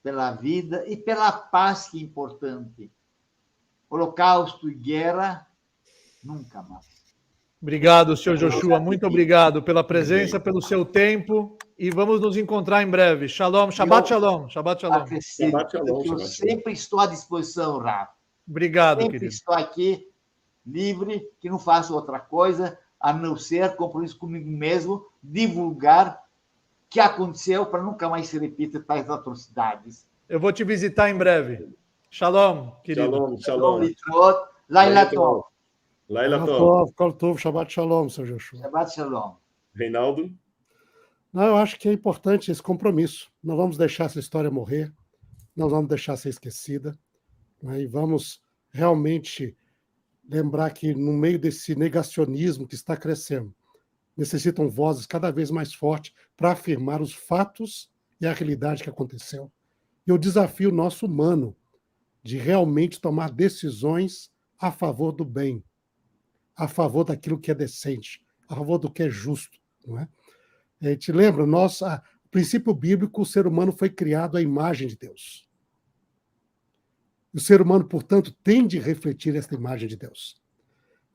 pela vida e pela paz, que é importante. Holocausto e guerra, nunca mais. Obrigado, senhor Joshua. Muito obrigado pela presença, pelo seu tempo. E vamos nos encontrar em breve. Shalom, Shabbat Shalom. Shabbat Shalom. Eu sempre estou à disposição, Rafa. Obrigado, sempre querido. Estou aqui, livre, que não faço outra coisa, a não ser compromisso comigo mesmo, divulgar o que aconteceu para nunca mais se repita tais atrocidades. Eu vou te visitar em breve. Shalom, querido. Shalom. Laila Tov. Laila Tov. Kol Tov, Shabbat Shalom, seu Joshua. Shabbat Shalom. Reinaldo? Não, eu acho que é importante esse compromisso. Não vamos deixar essa história morrer, não vamos deixar ser esquecida, né? E vamos realmente lembrar que, no meio desse negacionismo que está crescendo, necessitam vozes cada vez mais fortes para afirmar os fatos e a realidade que aconteceu. E o desafio nosso humano de realmente tomar decisões a favor do bem, a favor daquilo que é decente, a favor do que é justo, não é? A gente lembra, o princípio bíblico, o ser humano foi criado à imagem de Deus. O ser humano, portanto, tem de refletir esta imagem de Deus.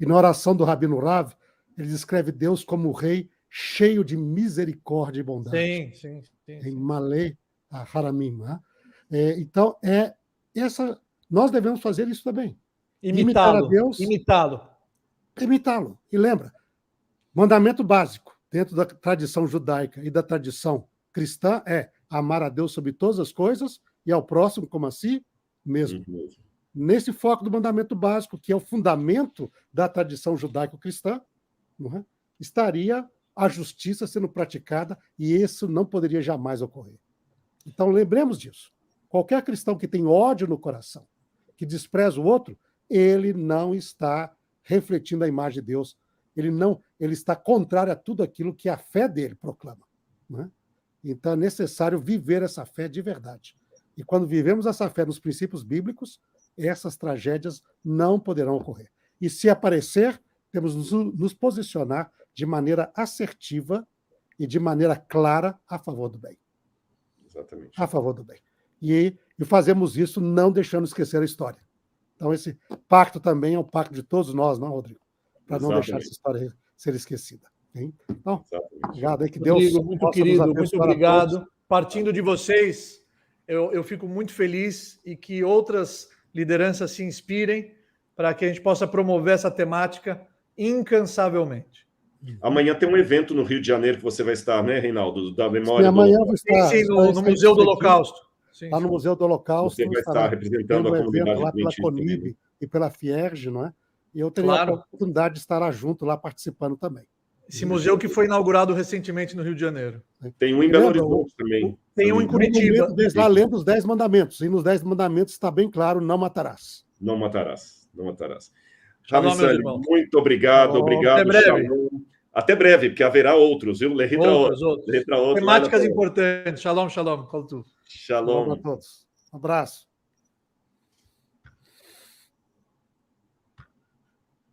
E na oração do Rabino Rav, ele descreve Deus como o rei cheio de misericórdia e bondade. Sim. Em Malé Haramim. Né? Então, nós devemos fazer isso também. Imitar a Deus. Imitá-lo. E lembra, mandamento básico, dentro da tradição judaica e da tradição cristã, é amar a Deus sobre todas as coisas e ao próximo como a si mesmo. Nesse foco do mandamento básico, que é o fundamento da tradição judaico-cristã, não é? Estaria a justiça sendo praticada e isso não poderia jamais ocorrer. Então, lembremos disso. Qualquer cristão que tem ódio no coração, que despreza o outro, ele não está refletindo a imagem de Deus. Ele está contrário a tudo aquilo que a fé dele proclama. Né? Então, é necessário viver essa fé de verdade. E quando vivemos essa fé nos princípios bíblicos, essas tragédias não poderão ocorrer. E se aparecer, temos de nos posicionar de maneira assertiva e de maneira clara a favor do bem. Exatamente. A favor do bem. E fazemos isso não deixando esquecer a história. Então, esse pacto também é um pacto de todos nós, não, Rodrigo? Para não deixar essa história ser esquecida. Hein? Então, obrigado aí, que Deus Rodrigo, muito querido, muito obrigado. Partindo de vocês, eu fico muito feliz e que outras lideranças se inspirem para que a gente possa promover essa temática incansavelmente. Amanhã tem um evento no Rio de Janeiro que você vai estar, né, Reinaldo? Da memória. Sim, amanhã vai estar, sim, no Museu do Holocausto. Lá no Museu do Holocausto. Você vai estar representando a comunidade lá pela adventista Conib também, né? e pela Fierge, não é? E eu teria a oportunidade de estar lá junto, lá participando também. Esse museu que foi inaugurado recentemente no Rio de Janeiro. Tem um em Belo Horizonte também. Tem um em Curitiba. Lá lendo os 10 mandamentos. E nos 10 mandamentos está bem claro, não matarás. Não matarás. Não matarás. Shalom, Ravissani, muito obrigado. Obrigado. Até breve. Shalom. Até breve, porque haverá outros, viu? Outros. Temáticas importantes. Shalom, shalom. Shalom. Shalom a todos. Um abraço.